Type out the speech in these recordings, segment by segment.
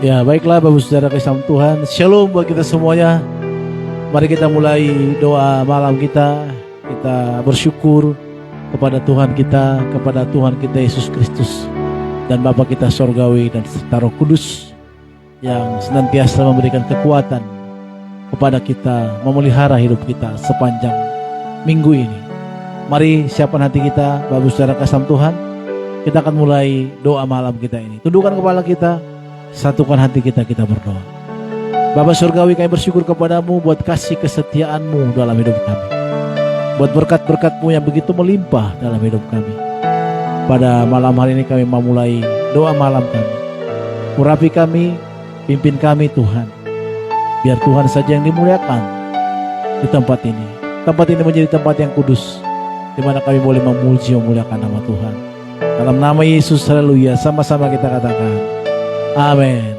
Ya baiklah Bapak Saudara kasih Tuhan, Shalom buat kita semuanya. Mari kita mulai doa malam kita. Kita bersyukur kepada Tuhan kita Yesus Kristus dan Bapa kita Sorgawi dan serta Roh Kudus yang senantiasa memberikan kekuatan kepada kita memelihara hidup kita sepanjang minggu ini. Mari siapkan hati kita Bapak Saudara kasih Tuhan. Kita akan mulai doa malam kita ini. Tundukkan kepala kita, satukan hati kita, kita berdoa. Bapa Surgawi, kami bersyukur kepadamu buat kasih kesetiaanmu dalam hidup kami, buat berkat-berkatmu yang begitu melimpah dalam hidup kami. Pada malam hari ini kami mau mulai doa malam kami. Urapi kami, pimpin kami Tuhan. Biar Tuhan saja yang dimuliakan di tempat ini. Tempat ini menjadi tempat yang kudus, di mana kami boleh memuji memuliakan nama Tuhan. Dalam nama Yesus, haleluya. Sama-sama kita katakan amin.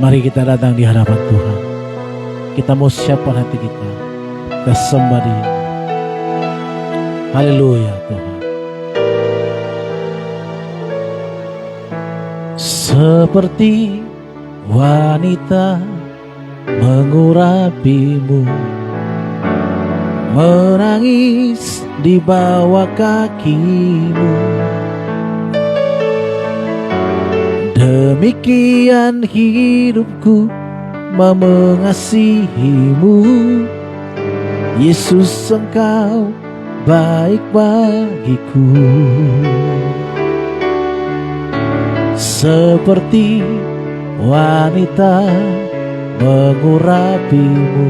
Mari kita datang di hadapan Tuhan. Kita mau siapkan hati kita. Kita sembah Dia. Haleluya Tuhan. Seperti wanita mengurapimu, menangis di bawah kakimu. Demikian hidupku mau mengasihimu. Yesus, Engkau baik bagiku. Seperti wanita mengurapimu,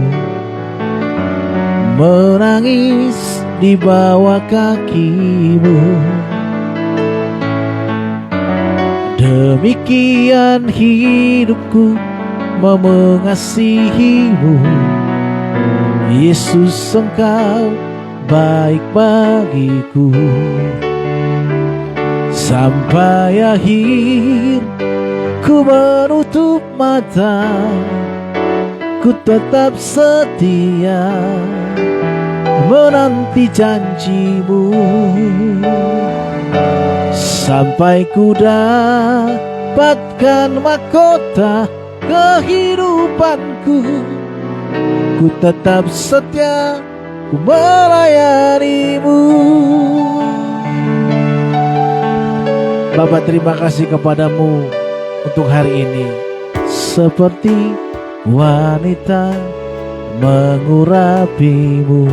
menangis di bawah kakimu. Demikian hidupku mau mengasihimu. Yesus, Engkau baik bagiku. Sampai akhir ku menutup mata, ku tetap setia menanti janjimu. Sampai ku dapatkan mahkota kehidupanku, ku tetap setia, ku melayanimu. Bapa, terima kasih kepadamu untuk hari ini. Seperti wanita mengurapimu,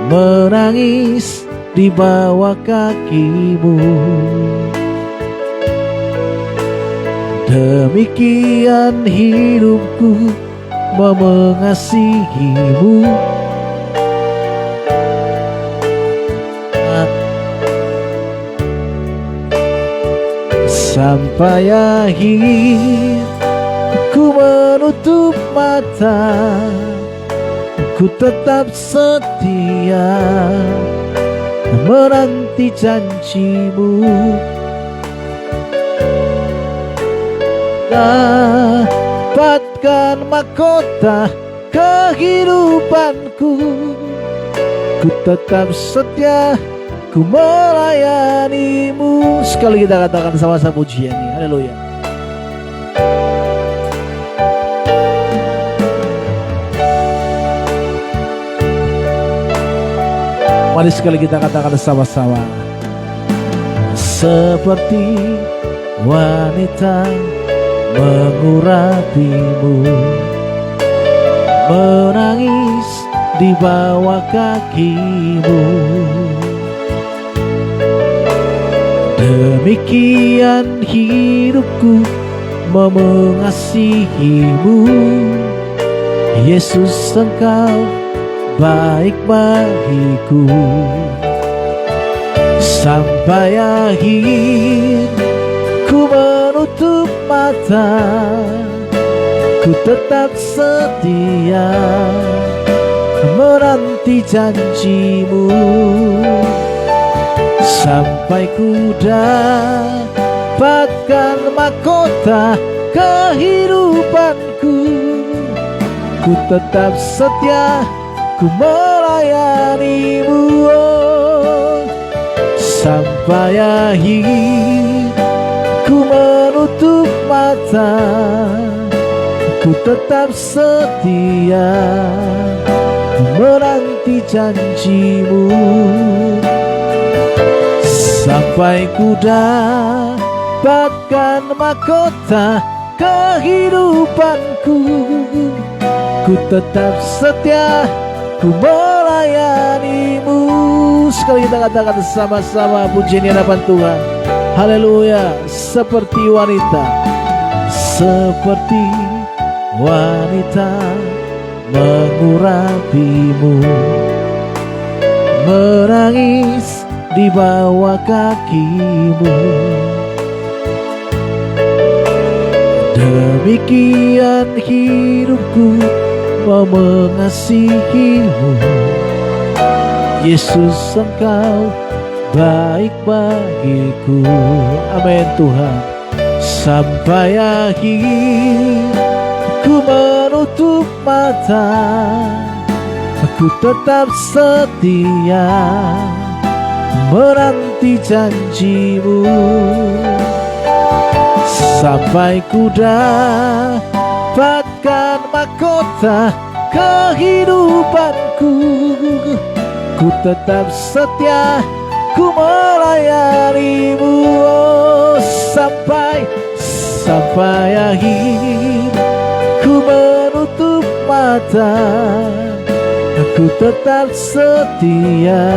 menangis di bawah kakimu. Demikian hidupku mau mengasihimu. Sampai akhir ku menutup mata, ku tetap setia menanti janjimu. Dapatkan mahkota kehidupanku, ku tetap setia, ku melayanimu. Sekali kita katakan sama-sama pujian ini. Haleluya. Mari sekali kita katakan sama-sama. Seperti wanita mengurapimu, menangis di bawah kakimu. Demikian hidupku mau mengasihimu. Yesus, Engkau baik bagiku. Sampai akhir ku menutup mata, ku tetap setia menanti janjimu. sampai ku dapatkan mahkota kehidupanku. Ku tetap setia, ku melayanimu, oh, sampai akhir. Ku menutup mata, ku tetap setia menanti janjimu, sampai ku dapatkan mahkota kehidupanku. Ku tetap setia, ku melayanimu. Sekali kita katakan sama-sama pujian di hadapan Tuhan. Haleluya. Seperti wanita, seperti wanita mengurapimu, menangis di bawah kakimu. Demikian hidupku mau mengasihimu. Yesus, Engkau baik bagiku. Amin Tuhan. Sampai akhir ku menutup mata, aku tetap setia menanti janjimu, sampai ku dapatkan mahkota kehidupanku. Ku tetap setia, ku melayanimu, oh, sampai akhir. Ku menutup mata, aku tetap setia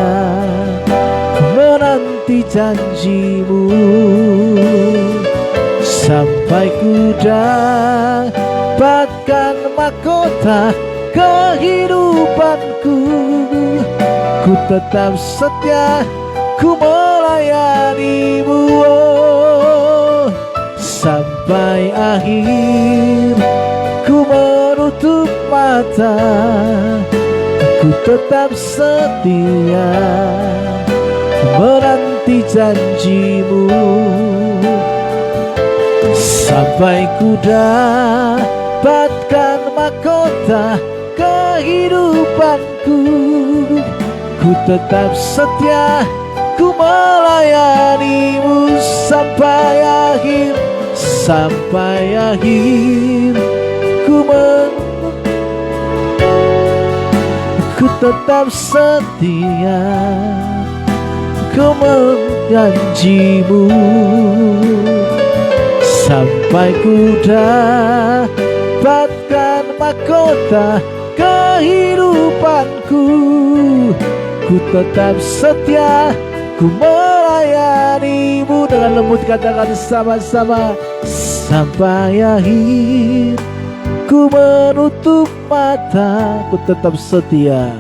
menanti janjimu, sampai ku dapatkan mahkota kehidupanku. Ku tetap setia, ku melayanimu, oh, sampai akhir. Ku menutup mata, ku tetap setia menanti janjimu, sampai ku dapatkan mahkota kehidupanku. Ku tetap setia, ku melayanimu, sampai akhir. Ku tetap setia, ku menjanjimu, sampai ku dapatkan mahkota kehidupanku. Ku tetap setia, ku melayanimu. Dengan lembut katakan sama-sama, sampai akhir. Ku menutup mata, ku tetap setia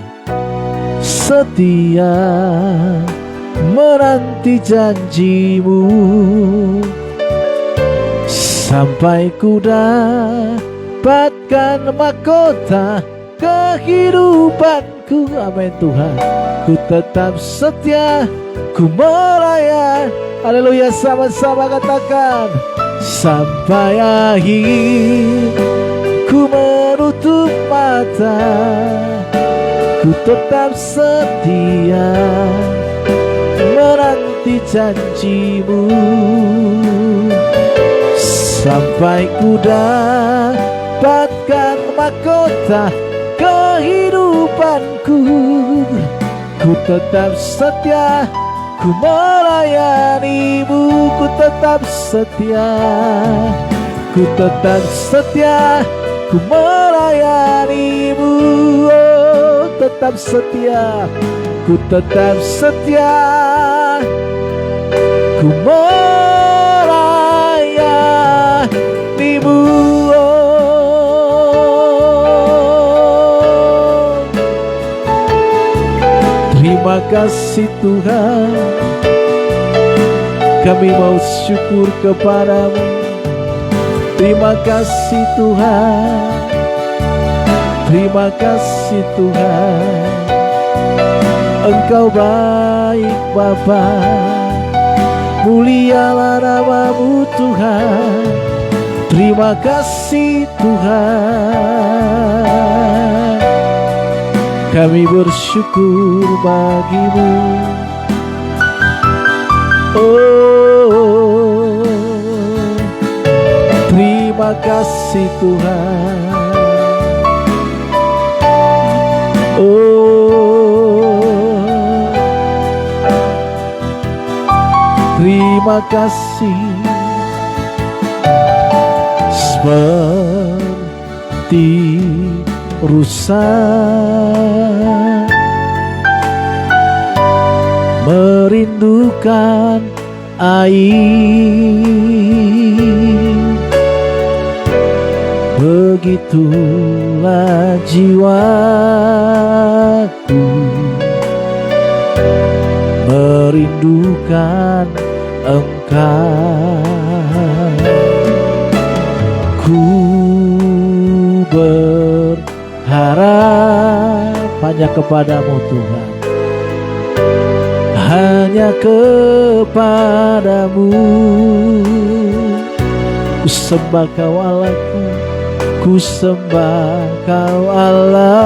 menanti janjimu, sampai ku dapatkan mahkota kehidupanku. Amin Tuhan. Ku tetap setia, ku melayan. Haleluya, sama-sama katakan, sampai akhir. Ku menutup mata, ku tetap setia menanti janjimu, sampai ku dapatkan mahkota kehidupanku. Ku tetap setia, ku melayanimu. Ku tetap setia, ku tetap setia, ku melayanimu. Oh, tetap setia, ku tetap setia, ku melayanimu. Oh, terima kasih Tuhan, kami mau syukur kepadamu. Terima kasih Tuhan, terima kasih Tuhan, Engkau baik baik Bapa, mulialah nama-Mu Tuhan. Terima kasih Tuhan, kami bersyukur bagi-Mu. Oh, terima kasih Tuhan. Oh, terima kasih. Seperti rusa merindukan air, begitulah jiwaku merindukan Engkau. Ku berharap hanya kepadamu Tuhan, hanya kepadamu. Ku sembah Kau Allahku, ku sembah Kau Allahku,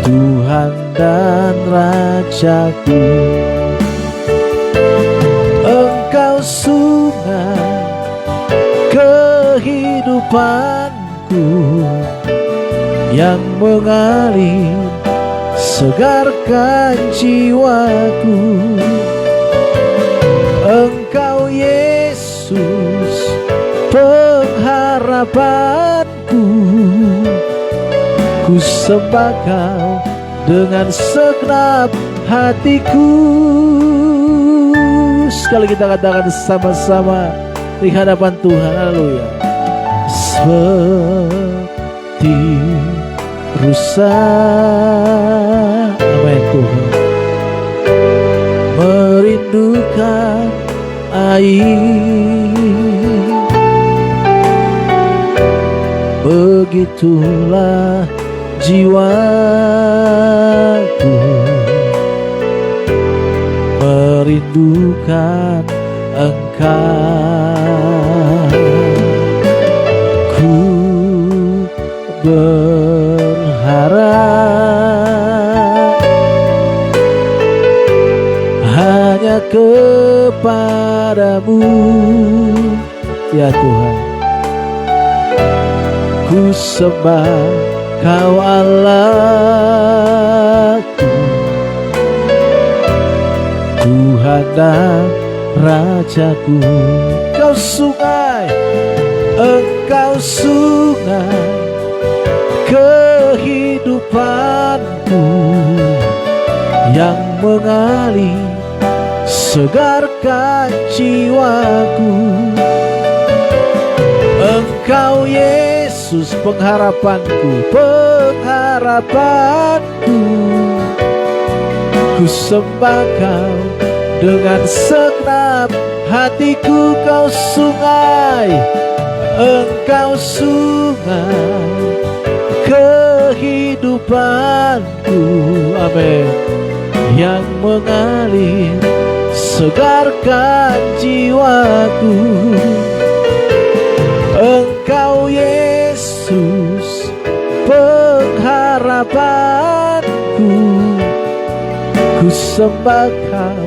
Tuhan dan Rajaku. Engkau sungai kehidupanku yang mengalir, segarkan jiwaku. Engkau Yesus pengharapanku, ku sembah Kau dengan segenap hatiku. Sekali kita katakan sama-sama di hadapan Tuhan. Haleluya. Seperti rusa, amin Tuhan, merindukan air, begitulah jiwaku merindukan Engkau. Ku berharap hanya kepadamu ya Tuhan. Ku sembah Kau Allahku, Tuhan dan Rajaku. Kau sungai, Engkau sungai kehidupanku yang mengalir, segarkan jiwaku. Engkau Yesus pengharapanku, pengharapanku. Ku sembah Kau dengan segenap hatiku. Kau sungai, Engkau sungai kehidupanku, amin, yang mengalir, segarkan jiwaku. Engkau Yesus pengharapanku, ku sembah Kau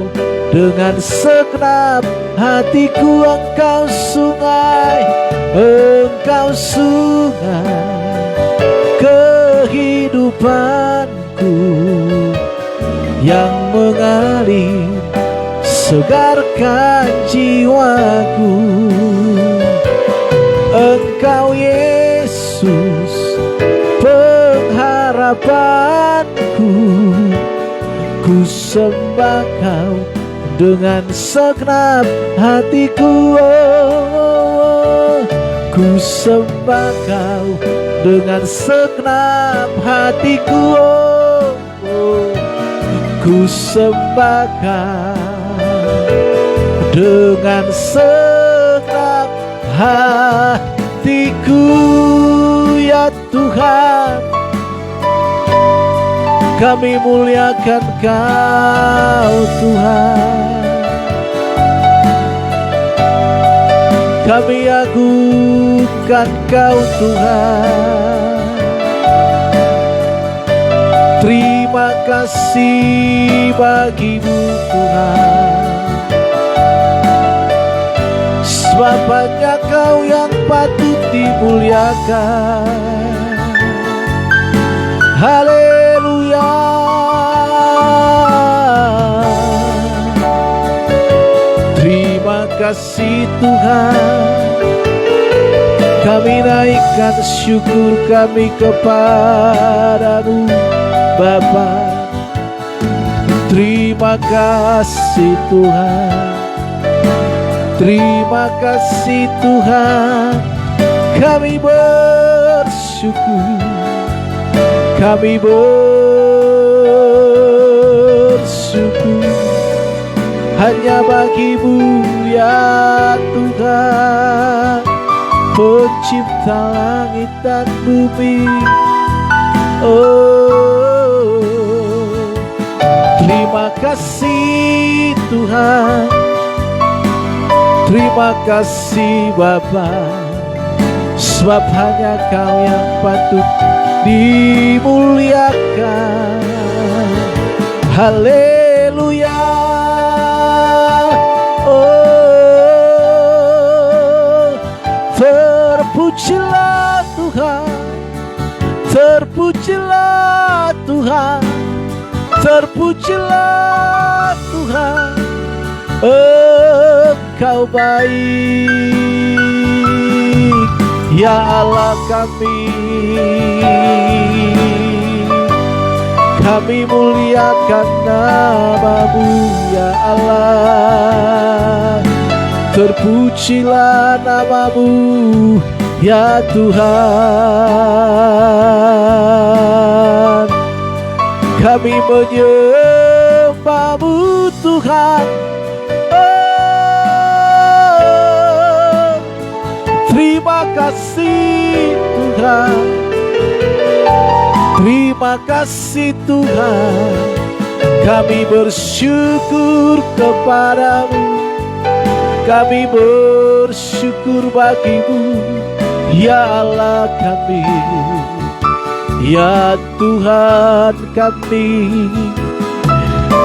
dengan segenap hatiku. Engkau sungai, Engkau sungai kehidupanku yang mengalir, segarkan jiwaku. Engkau Yesus pengharapanku, ku sembah Kau dengan segenap hatiku. Oh, ku sembah Kau dengan segenap hatiku. Oh, ku sembah Kau dengan segenap hatiku ya Tuhan. Kami muliakan Kau Tuhan, kami agungkan Kau Tuhan. Terima kasih bagimu Tuhan, sebab hanya Kau yang patut dimuliakan. Haleluya. Terima kasih Tuhan, kami naikkan syukur kami kepadamu Bapa. Terima kasih Tuhan, terima kasih Tuhan, kami bersyukur, kami bersyukur hanya bagimu ya Tuhan, pencipta langit dan bumi. Oh, terima kasih Tuhan, terima kasih Bapa, sebab hanya Kau yang patut dimuliakan. Haleluya. Oh, terpujilah Tuhan, terpujilah Tuhan, terpujilah Tuhan. Engkau baik ya Allah kami, kami muliakan nama-Mu ya Allah. Terpujilah nama-Mu ya Tuhan, kami menyembah-Mu Tuhan. Oh, terima kasih Tuhan, terima kasih Tuhan, kami bersyukur kepadamu, kami bersyukur bagimu ya Allah kami, ya Tuhan kami.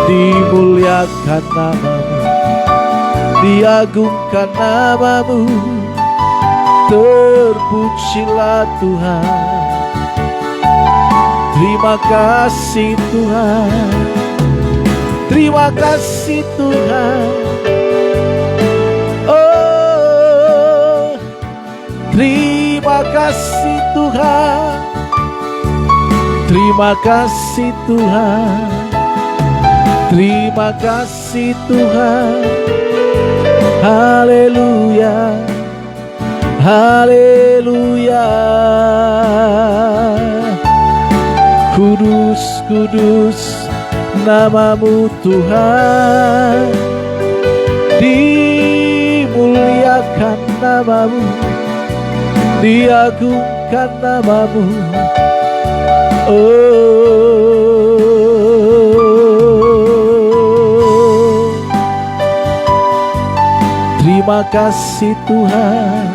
Dimuliakan nama-Mu, diagungkan nama-Mu, terpujilah Tuhan. Terima kasih Tuhan, terima kasih Tuhan. Oh, terima kasih Tuhan, terima kasih Tuhan, terima kasih Tuhan. Haleluya, haleluya. Kudus, kudus nama-Mu Tuhan, dimuliakan nama-Mu, diagungkan nama-Mu. Oh, terima kasih Tuhan,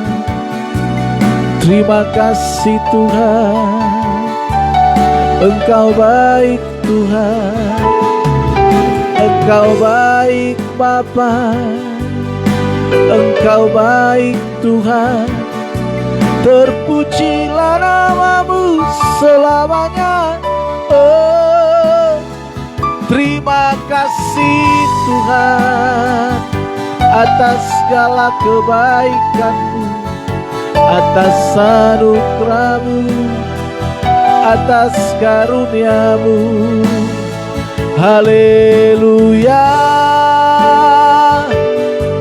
terima kasih Tuhan. Engkau baik Tuhan, Engkau baik Bapa, Engkau baik Tuhan. Terpujilah nama-Mu selamanya. Oh, terima kasih Tuhan atas segala kebaikan-Mu, atas anugerah-Mu, atas karunia-Mu. Haleluya.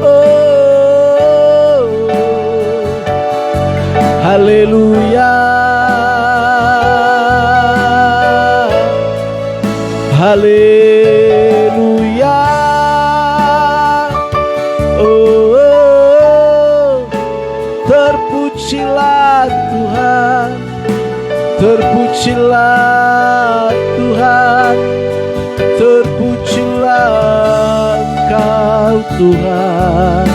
Oh, haleluya, haleluya. Oh, terpujilah Tuhan, terpujilah Tuhan, Tuhan.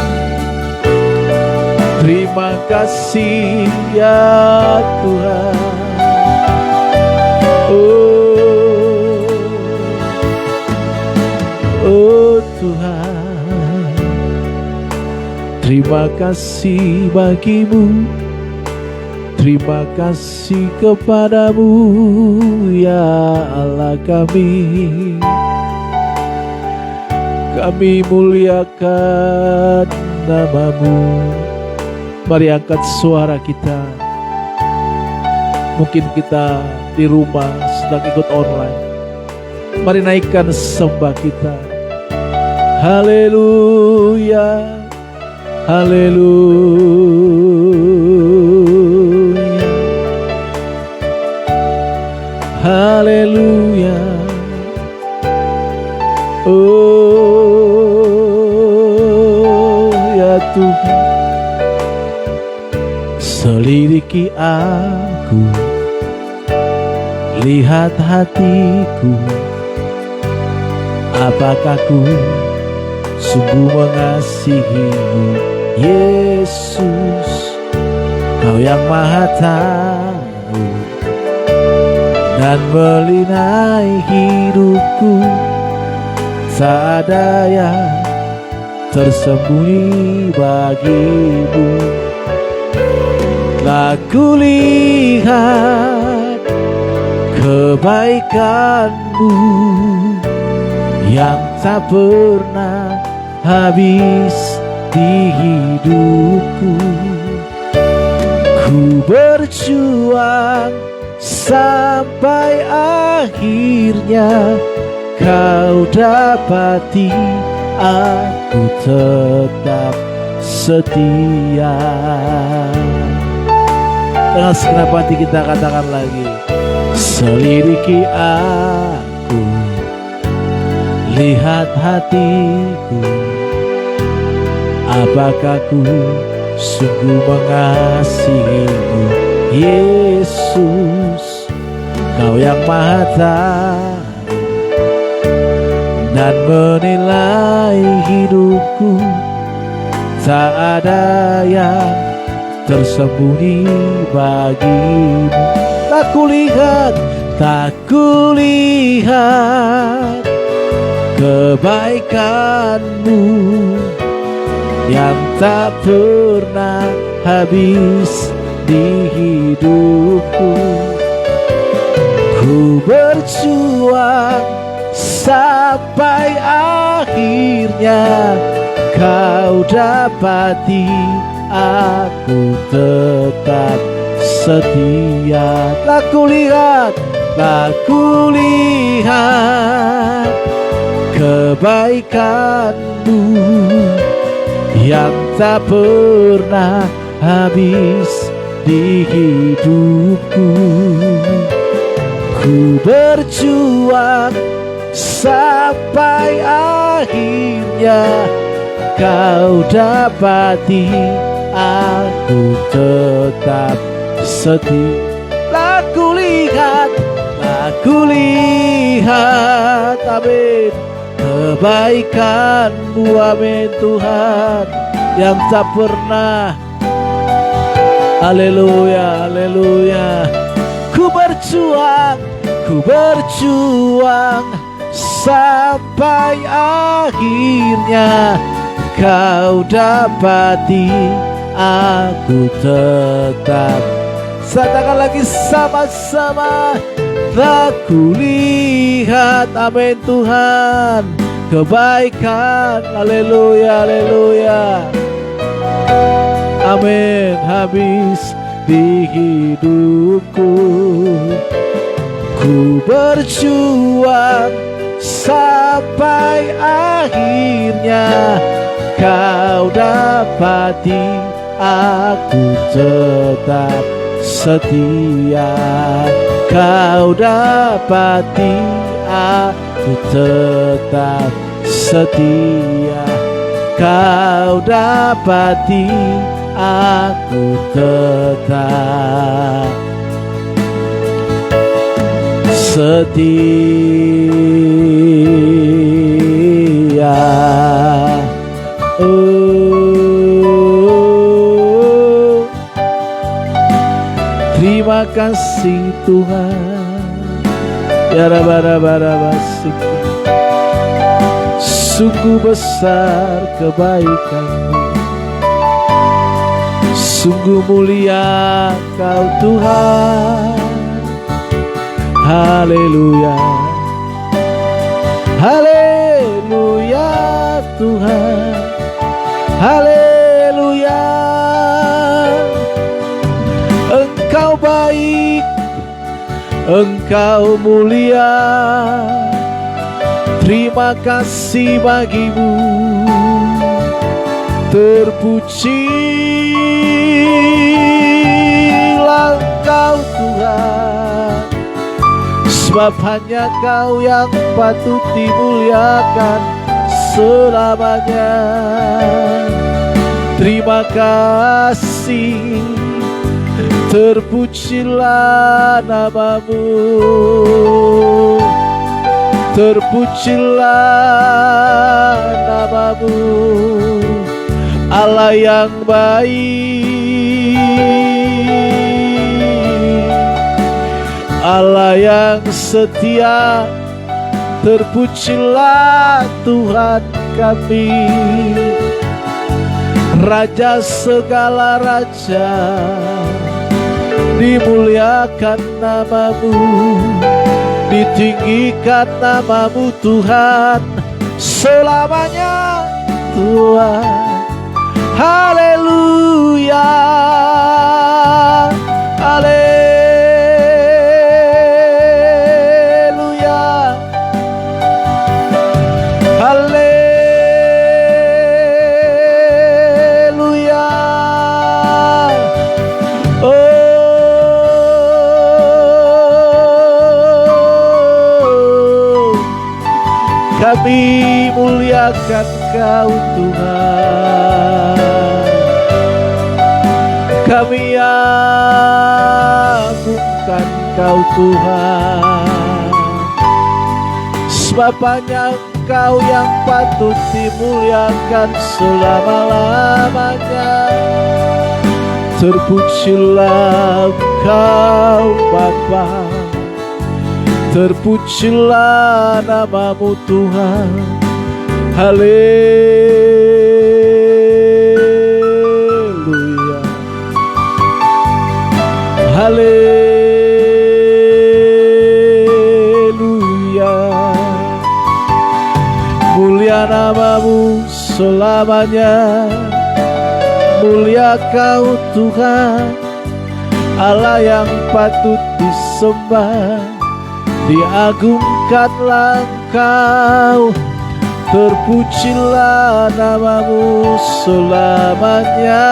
Terima kasih ya Tuhan. Oh Tuhan, terima kasih bagimu, terima kasih kepadamu ya Allah kami. Kami muliakan namamu. Mari angkat suara kita. Mungkin kita di rumah sedang ikut online. Mari naikkan sembah kita. Haleluya, haleluya, haleluya. Oh ya Tuhan, selidiki aku, lihat hatiku, apakah ku sungguh mengasihimu, Yesus. Kau yang maha tahu dan melinai hidupku, tak ada yang tersembunyi bagimu. Telah kulihat kebaikanmu yang tak pernah habis di hidupku. Ku berjuang sampai akhirnya kau dapati aku tetap setia. Dengan segenap hati kita katakan lagi, selidiki aku, lihat hatiku, apakah ku sungguh mengasihimu, Yesus. Kau yang maha tahu dan menilai hidupku, tak ada yang tersembunyi bagimu. Tak kulihat kebaikanmu yang tak pernah habis di hidupku. Ku berjuang sampai akhirnya kau dapati aku tetap setia. Tak kulihat kebaikanmu yang tak pernah habis di hidupku. Ku berjuang sampai akhirnya kau dapati aku tetap setia. Aku lihat, amin, kebaikanmu, amin Tuhan, yang tak pernah, haleluya, haleluya. Ku berjuang sampai akhirnya kau dapati aku tetap. Katakan lagi sama-sama. Tak kulihat, amin Tuhan, kebaikan, haleluya, haleluya, amin, habis di hidupku. Ku berjuang sampai akhirnya kau dapati aku tetap setia. Kau dapati aku tetap setia. Kau dapati aku tetap setia. kasih Tuhan. Ya rabarabarabasik. Sungguh besar kebaikan-Mu, sungguh mulia Kau Tuhan. Haleluya, haleluya Tuhan, haleluya. Engkau baik, Engkau mulia. Terima kasih bagimu. Terpujilah Engkau Tuhan, sebab hanya Kau yang patut dimuliakan selamanya. Terima kasih, terpujilah nama-Mu, terpujilah nama-Mu, Allah yang baik, Allah yang setia. Terpujilah Tuhan kami, Raja segala raja. Dimuliakan nama-Mu, ditinggikan nama-Mu Tuhan selamanya Tuhan. Haleluya, haleluya, haleluya. Kami muliakan Kau Tuhan, kami agungkan Kau Tuhan, sebab hanya Engkau yang patut dimuliakan selama-lamanya. Terpujilah Engkau Bapa, terpujilah nama-Mu Tuhan. Haleluya, haleluya. Mulia nama-Mu selamanya. Mulia Kau Tuhan, Allah yang patut disembah. Diagungkanlah Engkau, terpujilah nama-Mu selamanya.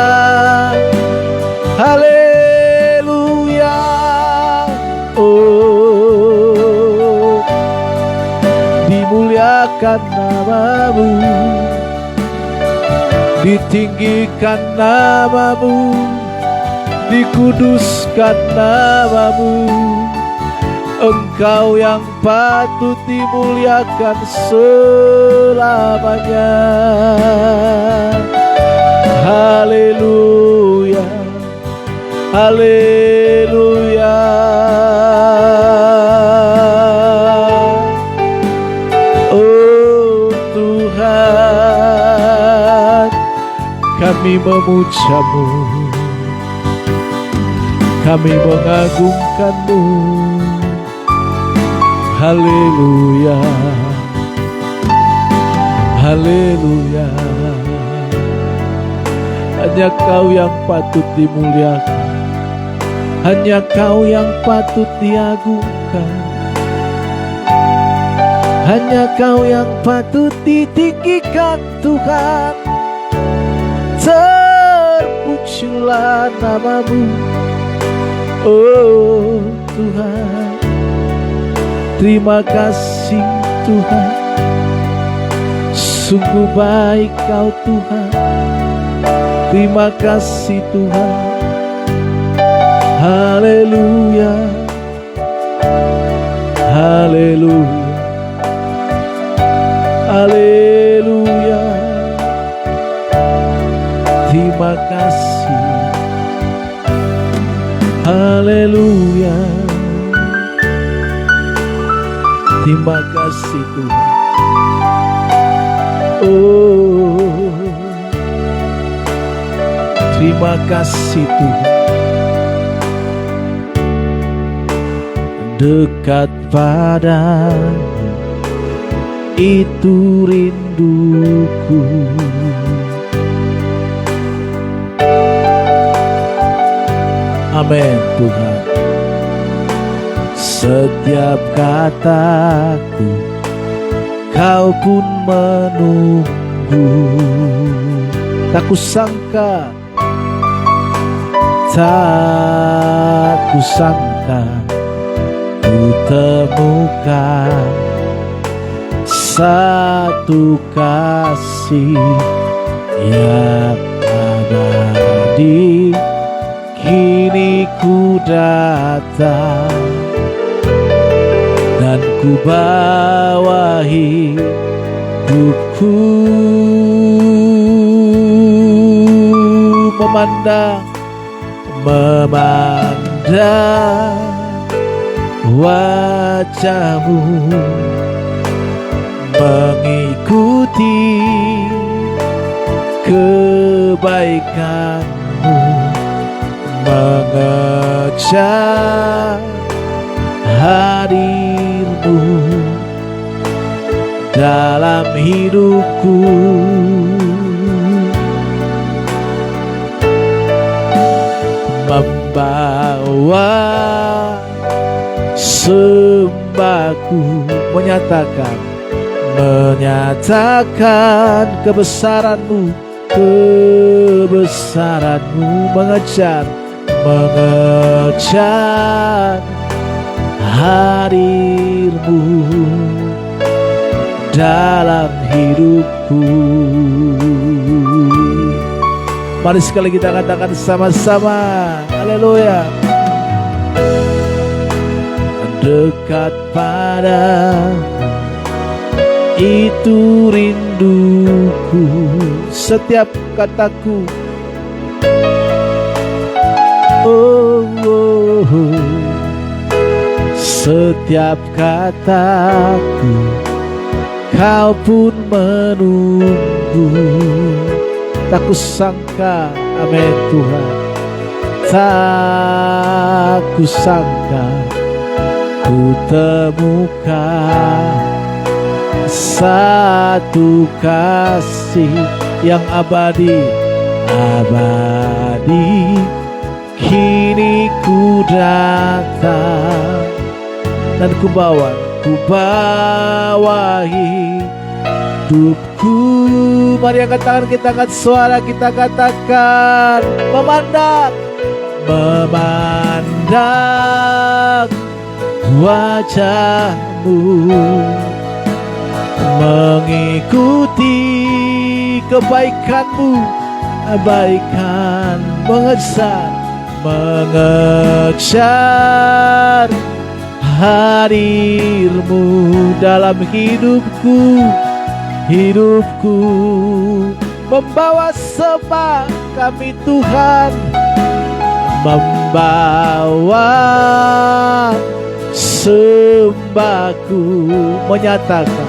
Haleluya, oh, dimuliakan nama-Mu, ditinggikan nama-Mu, dikuduskan nama-Mu. Engkau yang patut dimuliakan selamanya. Haleluya, haleluya. Oh Tuhan, kami memuja-Mu, kami mengagungkan-Mu. Haleluya, haleluya. Hanya Kau yang patut dimuliakan, hanya Kau yang patut diagungkan, hanya Kau yang patut ditinggikan Tuhan. Terpujilah nama-Mu, oh Tuhan. Terima kasih Tuhan, sungguh baik Kau Tuhan. Terima kasih Tuhan. Haleluya, haleluya, haleluya. Terima kasih. Haleluya. Terima kasih Tuhan. Oh, terima kasih Tuhan. Dekat padamu itu rinduku. Amin Tuhan. Setiap kataku Kau pun menunggu. Tak kusangka, tak kusangka ku temukan satu kasih yang abadi. Kini ku datang dan ku bawa hidupku, memandang wajahmu, mengikuti kebaikanmu, mengejar hadirmu dalam hidupku. Membawa sembahku, menyatakan kebesaranmu, mengejar hadirmu dalam hidupku. Mari sekali kita katakan sama-sama, haleluya. Dekat padamu itu rinduku. Setiap kataku, oh, oh, oh. Setiap kataku Kau pun menunggu. Tak kusangka, amin Tuhan, tak kusangka ku temukan satu kasih yang abadi. Kini ku datang dan ku bawa hidupku. Mari angkat tangan kita, angkat suara kita katakan, memandang wajahmu, mengikuti kebaikanmu, mengejar hadirmu dalam hidupku. Membawa sembah kami Tuhan, membawa sembahku, menyatakan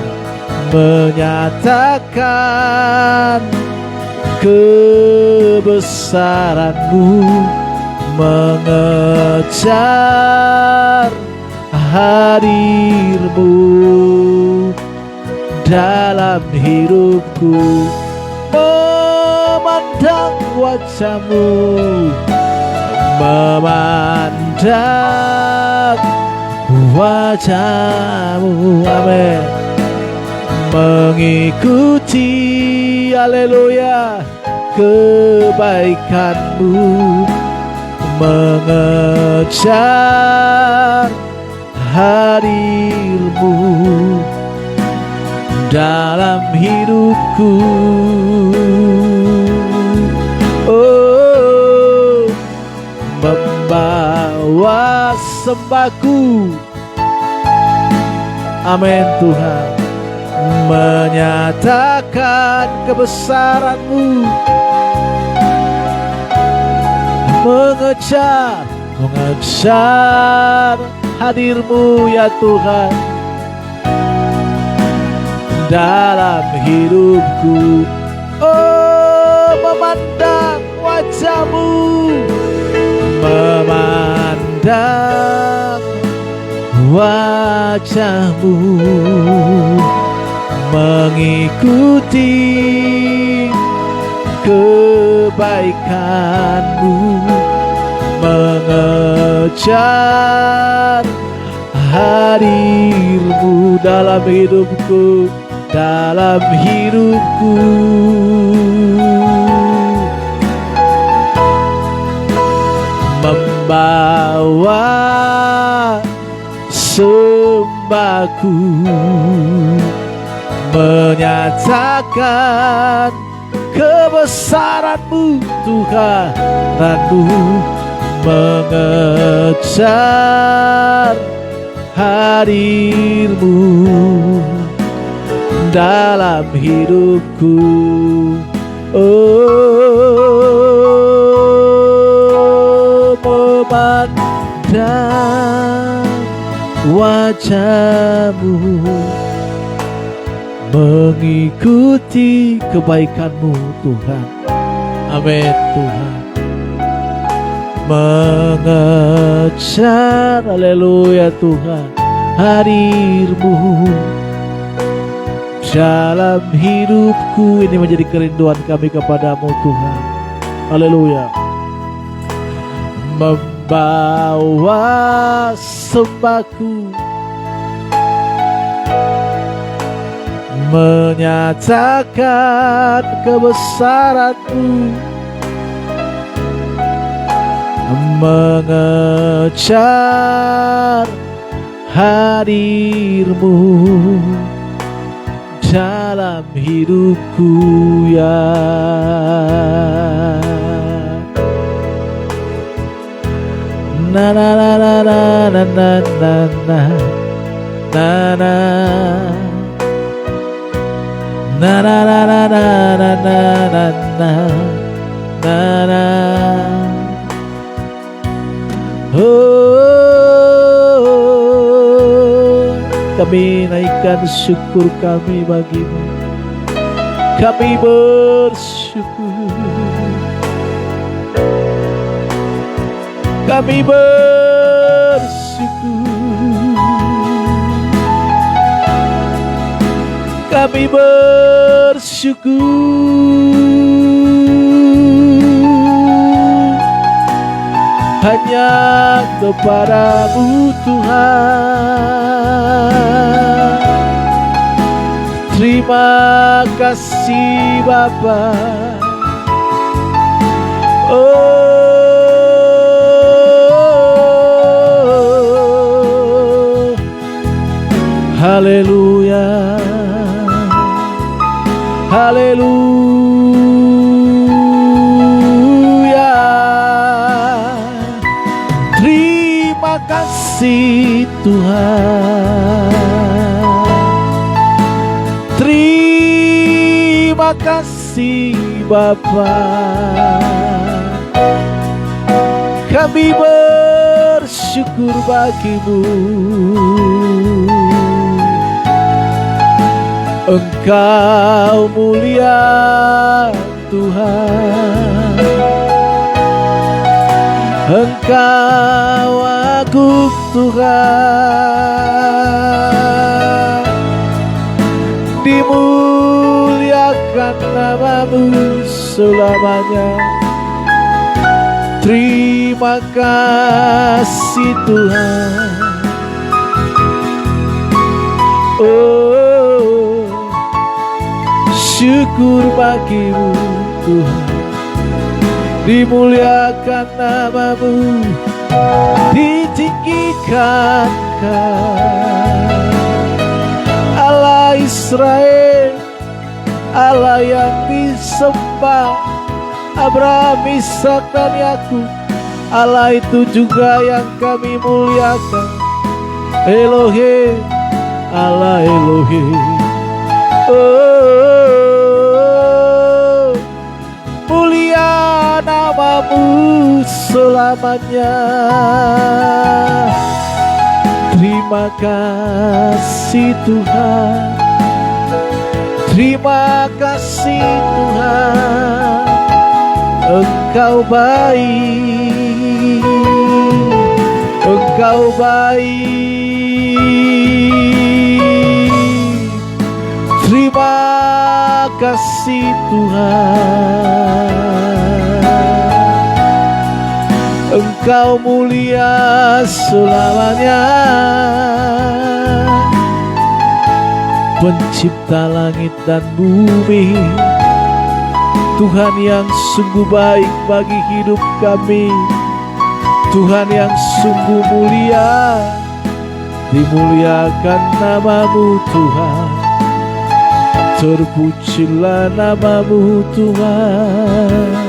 kebesaranmu, mengejar hadirmu dalam hidupku. Memandang wajahmu, amin. Mengikuti, haleluya, kebaikanmu, mengejar hadirmu dalam hidupku. Oh, membawa sembahku, amin Tuhan, menyatakan kebesaranmu, mengejar mengejar hadir-Mu ya Tuhan dalam hidupku. Oh, memandang wajah-Mu, memandang wajah-Mu, mengikuti kebaikan-Mu, mengejar hadir-Mu dalam hidupku, dalam hidupku. Membawa sembahku, menyatakan kebesaran-Mu, Tuhan-Mu, mengejar hadir-Mu dalam hidupku. Oh, memandang wajah-Mu, mengikuti kebaikan-Mu, Tuhan. Amin, Tuhan. Mengejar, haleluya Tuhan, hadir-Mu dalam hidupku. Ini menjadi kerinduan kami kepadamu Tuhan. Haleluya. Membawa sembahku, menyatakan kebesaran-Mu, mengejar hadir-Mu dalam hidupku ya. Na na na na na na na na na na na na na na na na na na na. Oh, kami naikkan syukur kami bagi-Mu. Kami bersyukur, kami bersyukur, kami bersyukur. Hanya kepada-Mu Tuhan. Terima kasih Bapa. Oh, haleluya, haleluya. Terima kasih Tuhan. Terima kasih Bapa. Kami bersyukur bagi-Mu. Engkau mulia Tuhan, Engkau agung Tuhan. Dimuliakan nama-Mu selamanya. Terima kasih Tuhan. Oh, syukur bagi-Mu Tuhan. Dimuliakan nama-Mu, ditinggikan Allah Israel, Allah yang disembah Abraham, Ishak dan Yakub. Allah itu juga yang kami muliakan. Elohim, Allah Elohim. Oh, mulia nama-Mu selamanya. Terima kasih Tuhan, terima kasih Tuhan, Engkau baik, Engkau baik. Terima kasih Tuhan, Engkau mulia selamanya. Pencipta langit dan bumi, Tuhan yang sungguh baik bagi hidup kami, Tuhan yang sungguh mulia. Dimuliakan nama-Mu Tuhan, terpujilah nama-Mu Tuhan,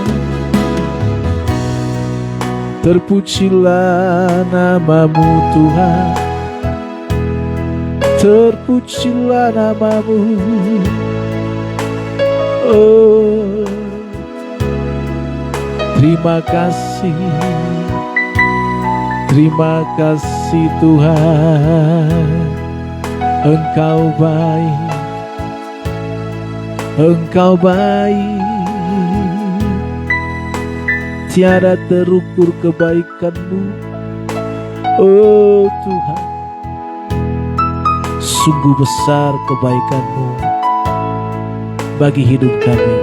terpujilah nama-Mu Tuhan, terpujilah nama-Mu. Oh, terima kasih, terima kasih Tuhan, Engkau baik, Engkau baik. Tiada terukur kebaikan-Mu, oh Tuhan. Sungguh besar kebaikan-Mu bagi hidup kami,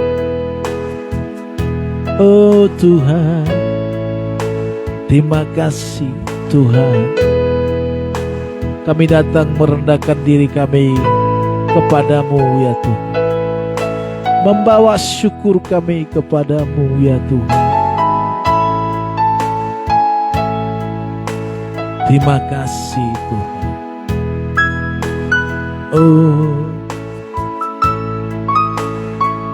oh Tuhan. Terima kasih Tuhan. Kami datang merendahkan diri kami kepada-Mu ya Tuhan, membawa syukur kami kepada-Mu ya Tuhan. Terima kasih Tuhan. Oh,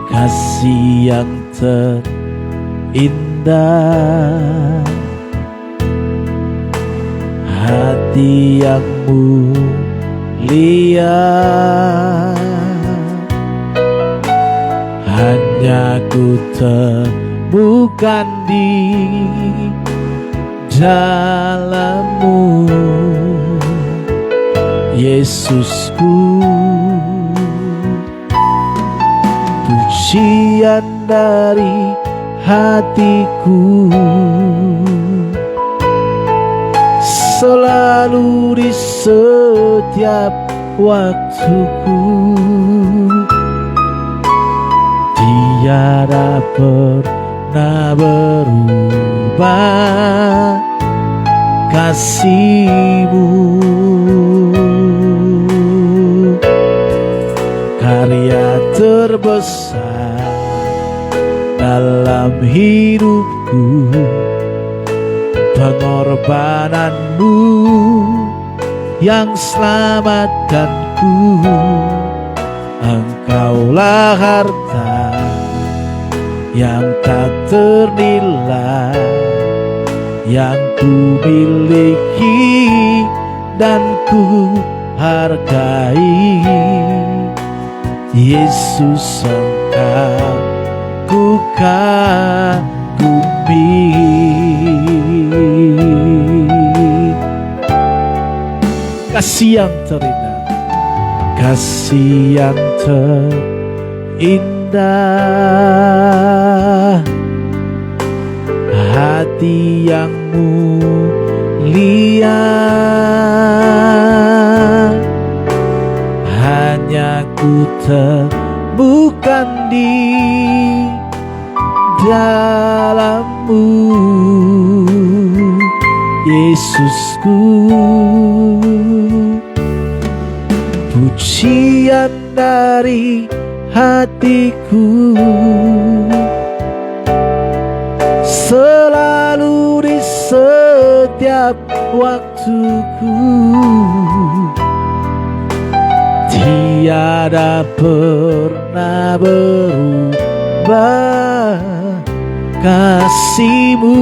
kasih yang terindah, hati yang mulia, hanya ku temukan di dalam-Mu, Yesusku. Pujian dari hatiku selalu di setiap waktuku. Tiada pernah berubah kasih-Mu, karya terbesar dalam hidupku, pengorbanan-Mu yang selamatkanku. Engkaulah harta yang tak ternilai yang ku miliki dan ku hargai. Yesus, Engkau ku kagumi. Kasih yang terindah, kasih yang terindah, hati yang mulia, hanya ku temukan di dalam-Mu, Yesusku. Pujian dari hatiku selalu di setiap waktuku. Tiada pernah berubah kasih-Mu,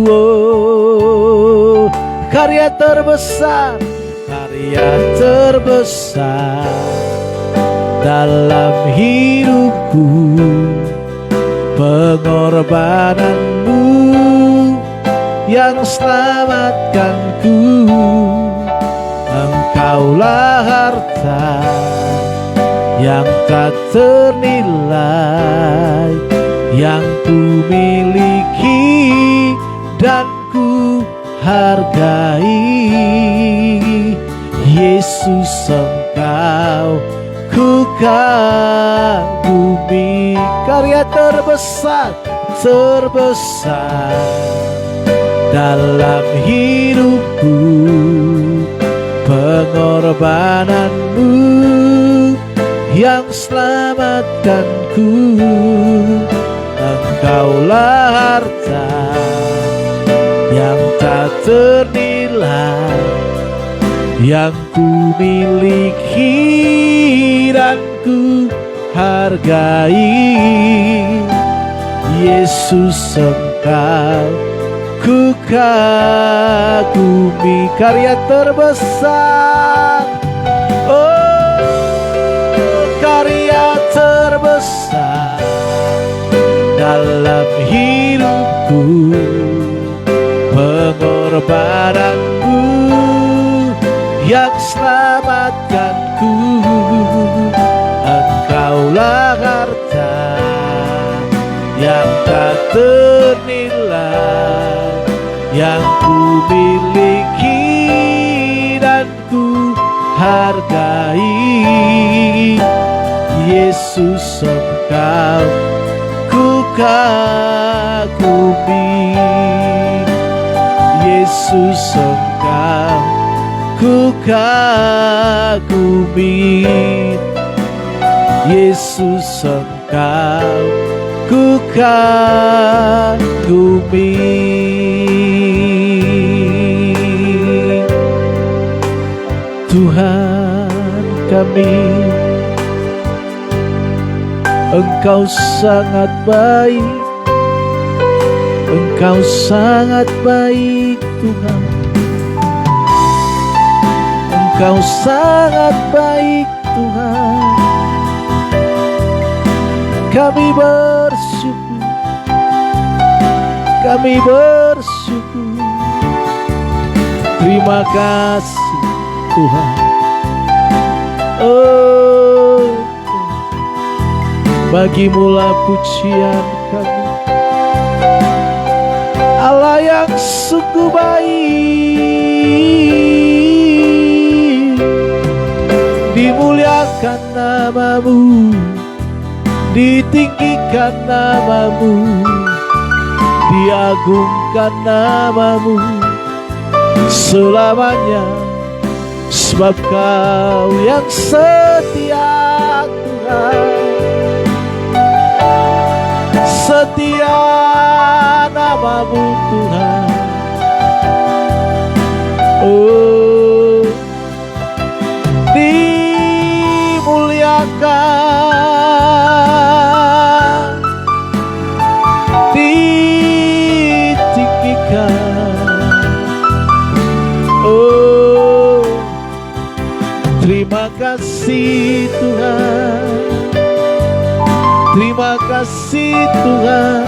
oh, karya terbesar, karya terbesar dalam hidupku, pengorbanan-Mu yang selamatkanku. Engkaulah harta yang tak ternilai, yang ku miliki dan ku hargai. Yesus, Engkau ku kagumi. Karya terbesar dalam hidupku, pengorbananmu yang selamatkanku. Engkaulah harta yang tak ternilai, yang ku miliki dan ku hargai. Yesus, Engkau ku kagumi. Karya terbesar, oh karya terbesar dalam hidupku, pengorbananmu yang selamatkanku. Engkaulah harta yang tak ternilai, yang ku miliki dan ku hargai. Yesus, Engkau ku kagumi. Yesus, Engkau ku kagumi. Yesus, Engkau ku kagumi. Tuhan kami, Engkau sangat baik, Engkau sangat baik Tuhan. Engkau sangat baik Tuhan. Kami bersyukur, kami bersyukur. Terima kasih Tuhan. Oh, bagimulah pujian kami, Allah yang sungguh baik. Dimuliakan namamu, ditinggikan namamu, diagungkan namamu selamanya, sebab Kau yang setia Tuhan. Setia namamu Tuhan. Oh, dimuliakan, ditinggikan. Oh, terima kasih Tuhan. Terima kasih Tuhan.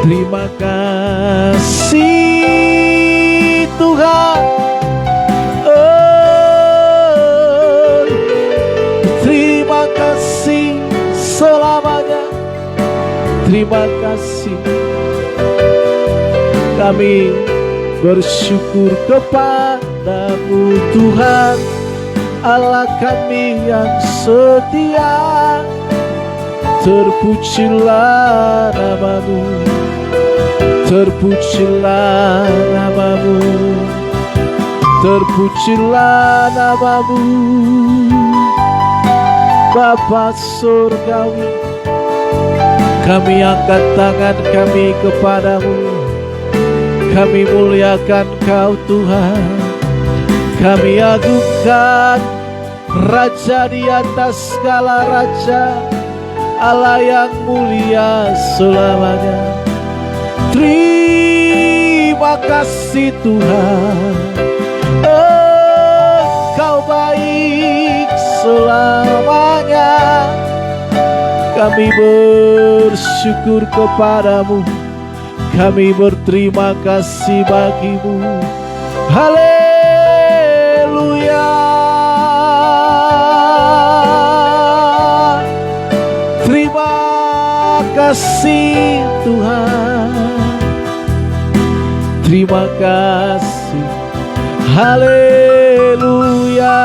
Terima kasih Tuhan. Oh, terima kasih selamanya. Terima kasih. Kami bersyukur kepadamu Tuhan, Allah kami yang setia. Terpujilah namamu, terpujilah namamu, terpujilah namamu. Bapa surgawi, kami angkat tangan kami kepadamu. Kami muliakan Kau Tuhan. Kami agungkan Raja di atas segala raja, Allah yang mulia selamanya. Terima kasih Tuhan. Engkau baik selamanya. Kami bersyukur kepadamu, Kami berterima kasih bagimu. Haleluya. Terima kasih Tuhan. Terima kasih. Haleluya.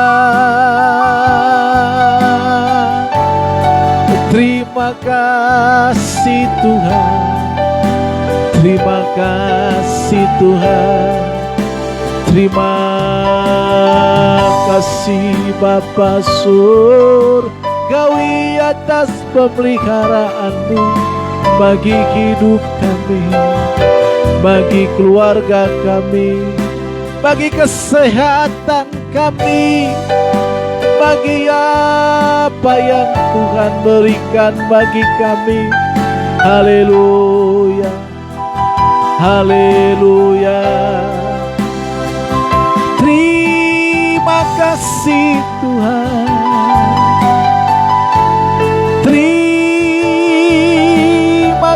Terima kasih Tuhan. Terima kasih Tuhan. Terima kasih Bapa Surgawi atas pemeliharaanmu bagi hidup kami, bagi keluarga kami, bagi kesehatan kami, bagi apa yang Tuhan berikan bagi kami. Haleluya. Haleluya. Terima kasih Tuhan. Terima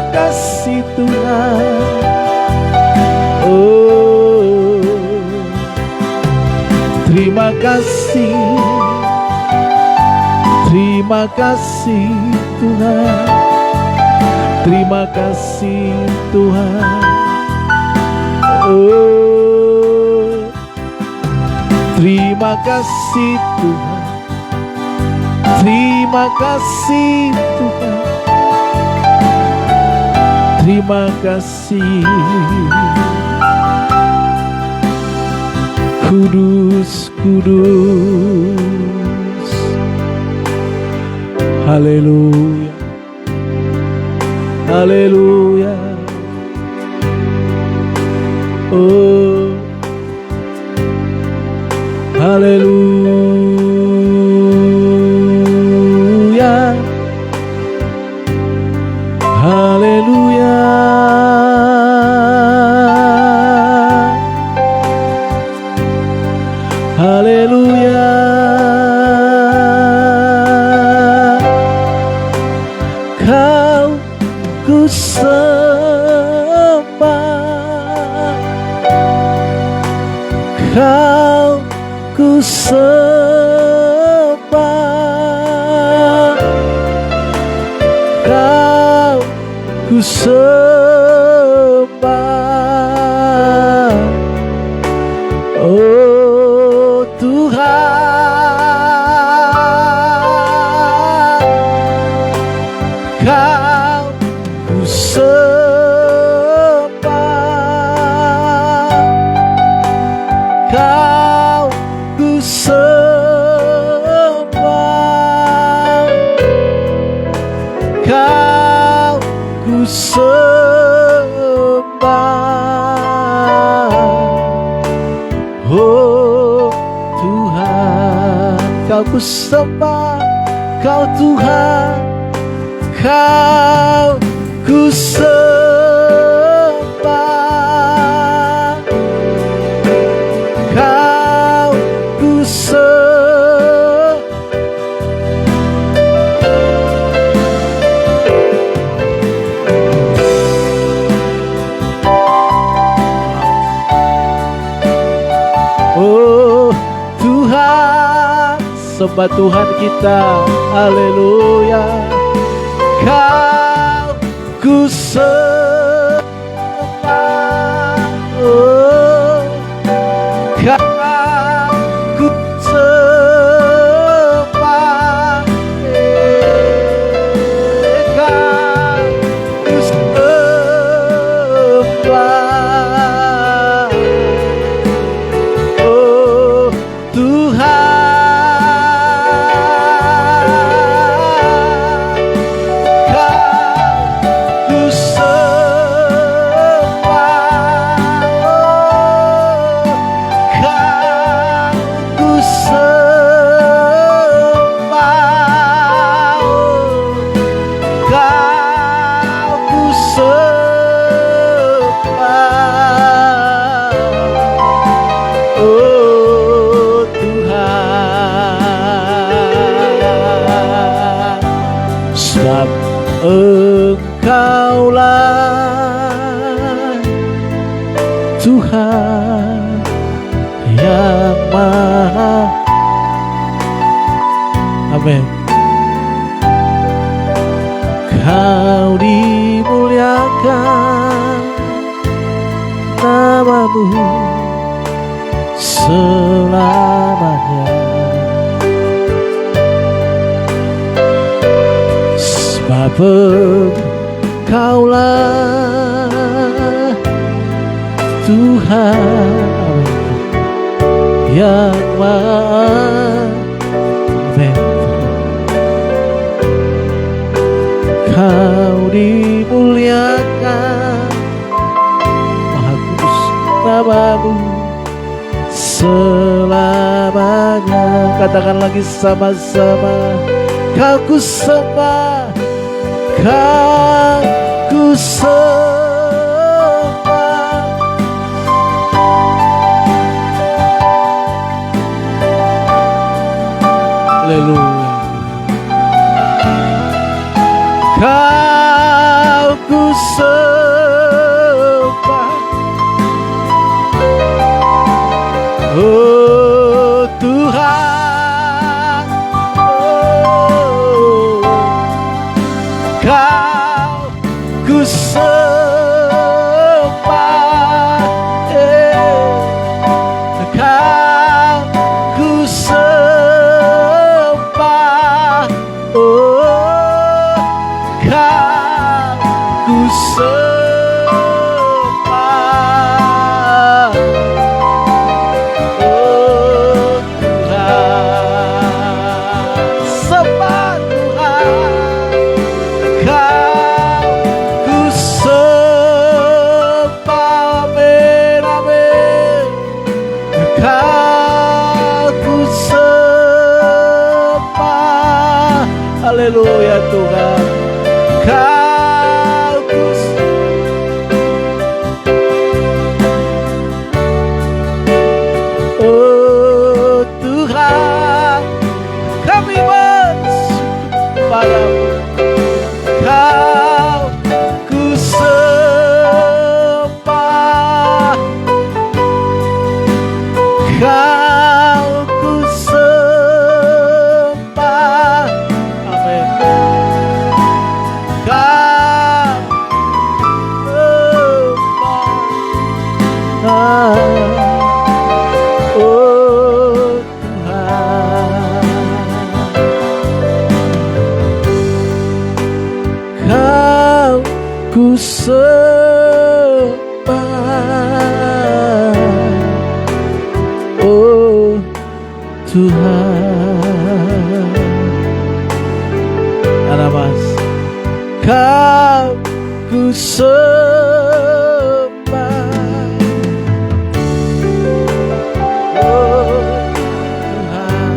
kasih Tuhan. Oh, terima kasih. Terima kasih Tuhan. Terima kasih Tuhan. Oh, terima kasih Tuhan. Terima kasih Tuhan. Terima kasih. Kudus, kudus. Haleluya. Haleluya. Oh, haleluya. Haleluya. Haleluya. Kau ku sembah, Kau ku sembah, Kau ku sembah. Oh Tuhan, Kau ku sembah, Kau ku sembah, Kau ku sembah. Oh Tuhan, Kau ku sembah, Kau Tuhan, Kau ku sembah, Kau ku sembah. Oh Tuhan, sembah Tuhan kita. Haleluya. Kau ku sembah. Oh, Kau ku sembah. Kau ku sembah. Oh Tuhan, Kau ku Engkaulah Kau dimuliakan, namamu selamanya. Sebab Kaulah Tuhan yang Maha. Amin. Kau dimuliakan, Maha Kudus namamu selamanya. Katakan lagi sama-sama. Kau ku sembah, kau ku sembah. Haleluya. Kau ku sembah, oh Tuhan, oh, Kau ku sembah, Kau ku sembah, oh Kau ku sembah, oh Tuhan, sembah Tuhan. Kau ku sembah, amin, amin. Kau ku sembah, haleluya Tuhan. Kau ku oh Tuhan, kami bersyukur padamu. Kau ku sembah, Kau ku sembah, amin. Kau sembah, oh Tuhan. Kau ku sembah, oh Tuhan. Anamas. Kau ku sembah, oh Tuhan.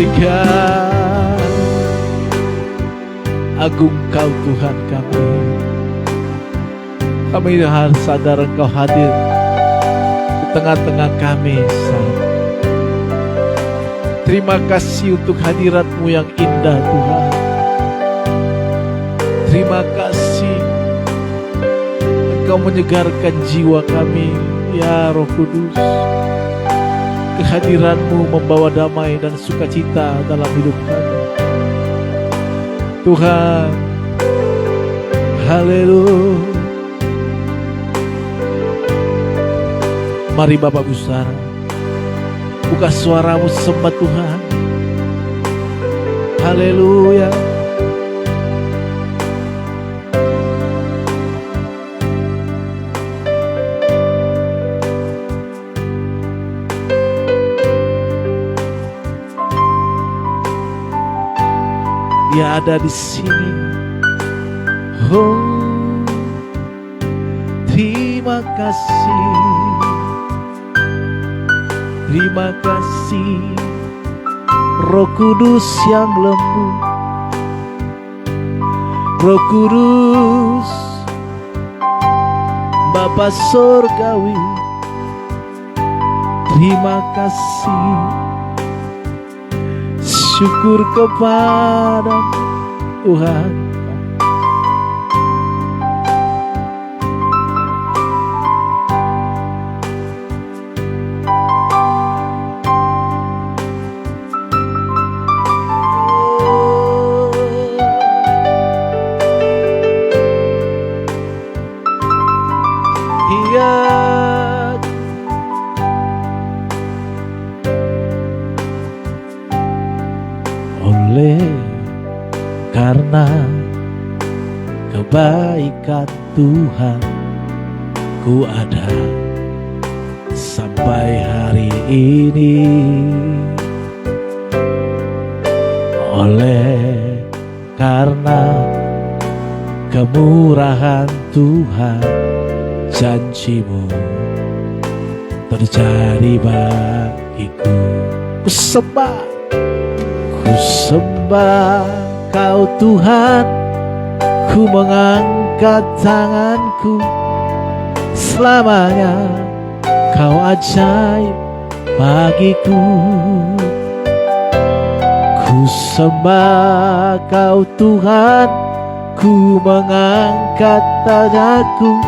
saksikan agung Kau Tuhan kami. Kami harus sadar Engkau hadir di tengah-tengah kami saat ini. Terima kasih untuk hadirat-Mu yang indah Tuhan. Terima kasih Engkau menyegarkan jiwa kami, ya Roh Kudus. Kehadiran-Mu membawa damai dan sukacita dalam hidup kami. Tuhan, haleluya. Mari Bapak Ibu Saudara, buka suaramu sembah Tuhan. Haleluya. Dia ada di sini. Oh, terima kasih. Terima kasih Roh Kudus yang lembut, Roh Kudus Bapa Surgawi. Terima kasih, syukur kepada Tuhan. Oleh karena kebaikan Tuhan, ku ada sampai hari ini. Oleh karena kemurahan Tuhan, janji-Mu terjadi bagiku. Ku sembah Kau Tuhan, ku mengangkat tanganku. Selamanya Kau ajaib bagiku. Ku sembah Kau Tuhan, ku mengangkat tanganku.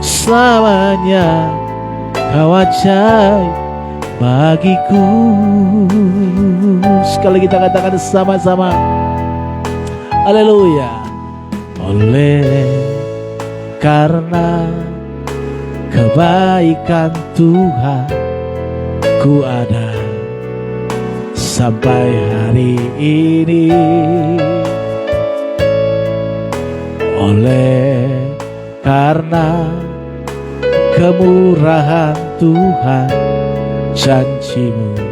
Selamanya Kau ajaib bagiku. Sekali kita katakan sama-sama, haleluya. Oleh karena kebaikan Tuhan, ku ada sampai hari ini. Oleh karena kemurahan Tuhan, janji-Mu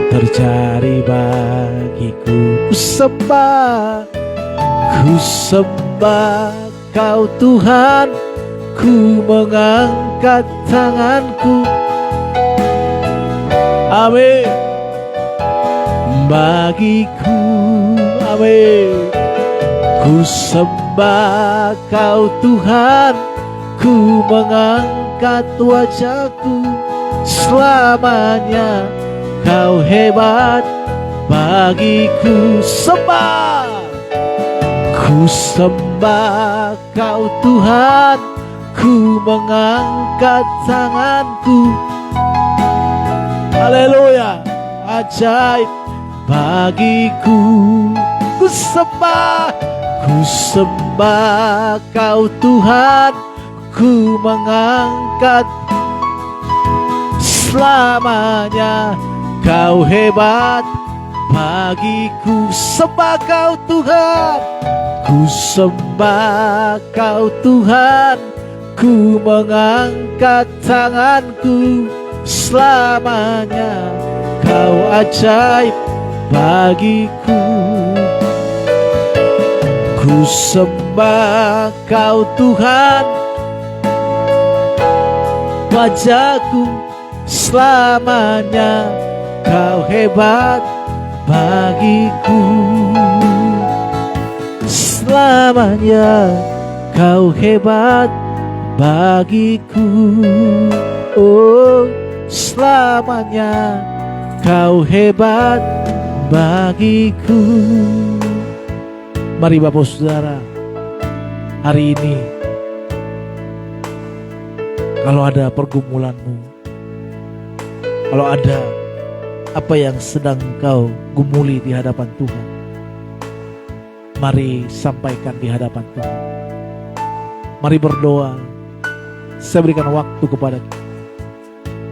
terjadi bagiku. Ku sembah Kau Tuhan, ku mengangkat tanganku. Amin. Bagiku, amin. Ku sembah Kau Tuhan, ku mengangkat wajahku. Selamanya Kau hebat bagiku. Ku sembah Kau Tuhan, ku mengangkat tanganku. Haleluya, ajaib bagiku. Ku sembah Kau Tuhan, ku mengangkat. Selamanya Kau hebat bagiku. Sembah Kau Tuhan, ku sembah Kau Tuhan, ku mengangkat tanganku. Selamanya Kau ajaib bagiku. Ku sembah Kau Tuhan, wajahku. Selamanya Kau hebat bagiku. Selamanya kau hebat bagiku. Oh, selamanya kau hebat bagiku. Mari Bapak Saudara, hari ini kalau ada pergumulanmu, kalau ada apa yang sedang kau gumuli di hadapan Tuhan, mari sampaikan di hadapan Tuhan. Mari berdoa. Saya berikan waktu kepada kita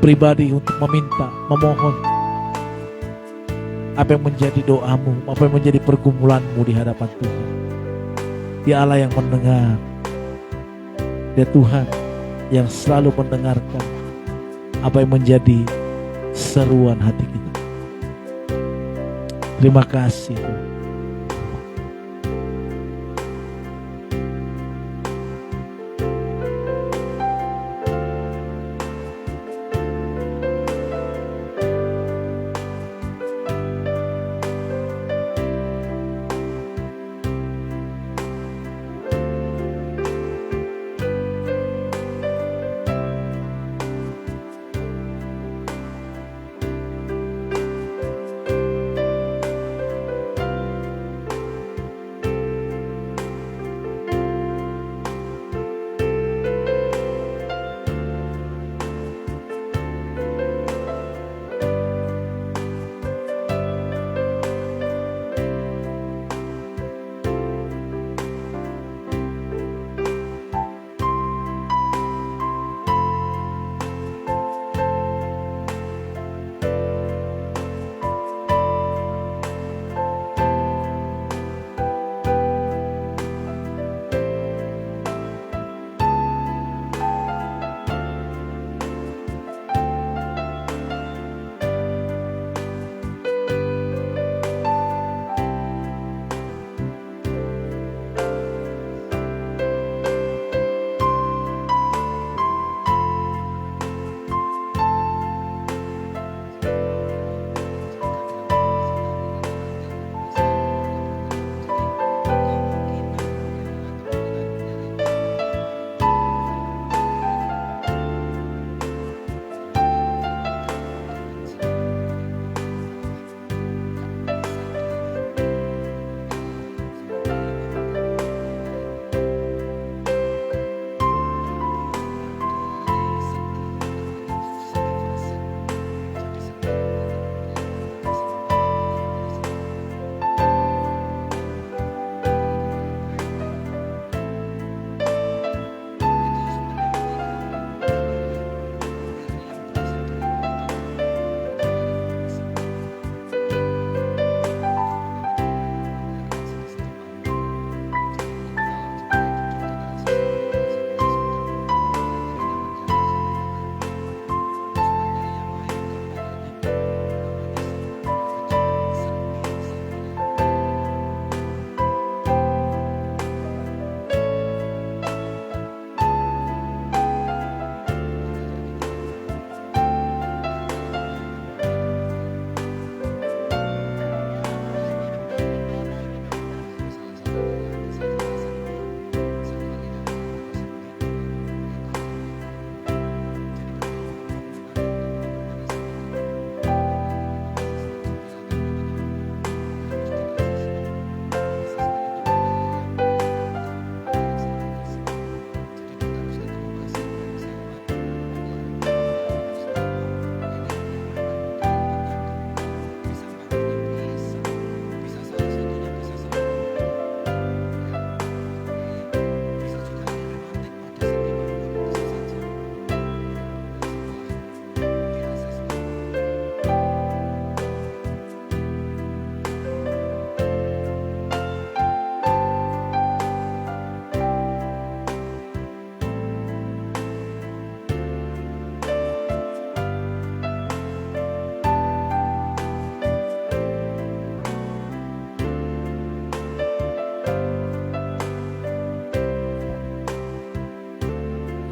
pribadi untuk meminta, memohon apa yang menjadi doamu, apa yang menjadi pergumulanmu di hadapan Tuhan. Dia Allah yang mendengar. Dia Tuhan yang selalu mendengarkan apa yang menjadi seruan hati kita. Terima kasih Tuhan.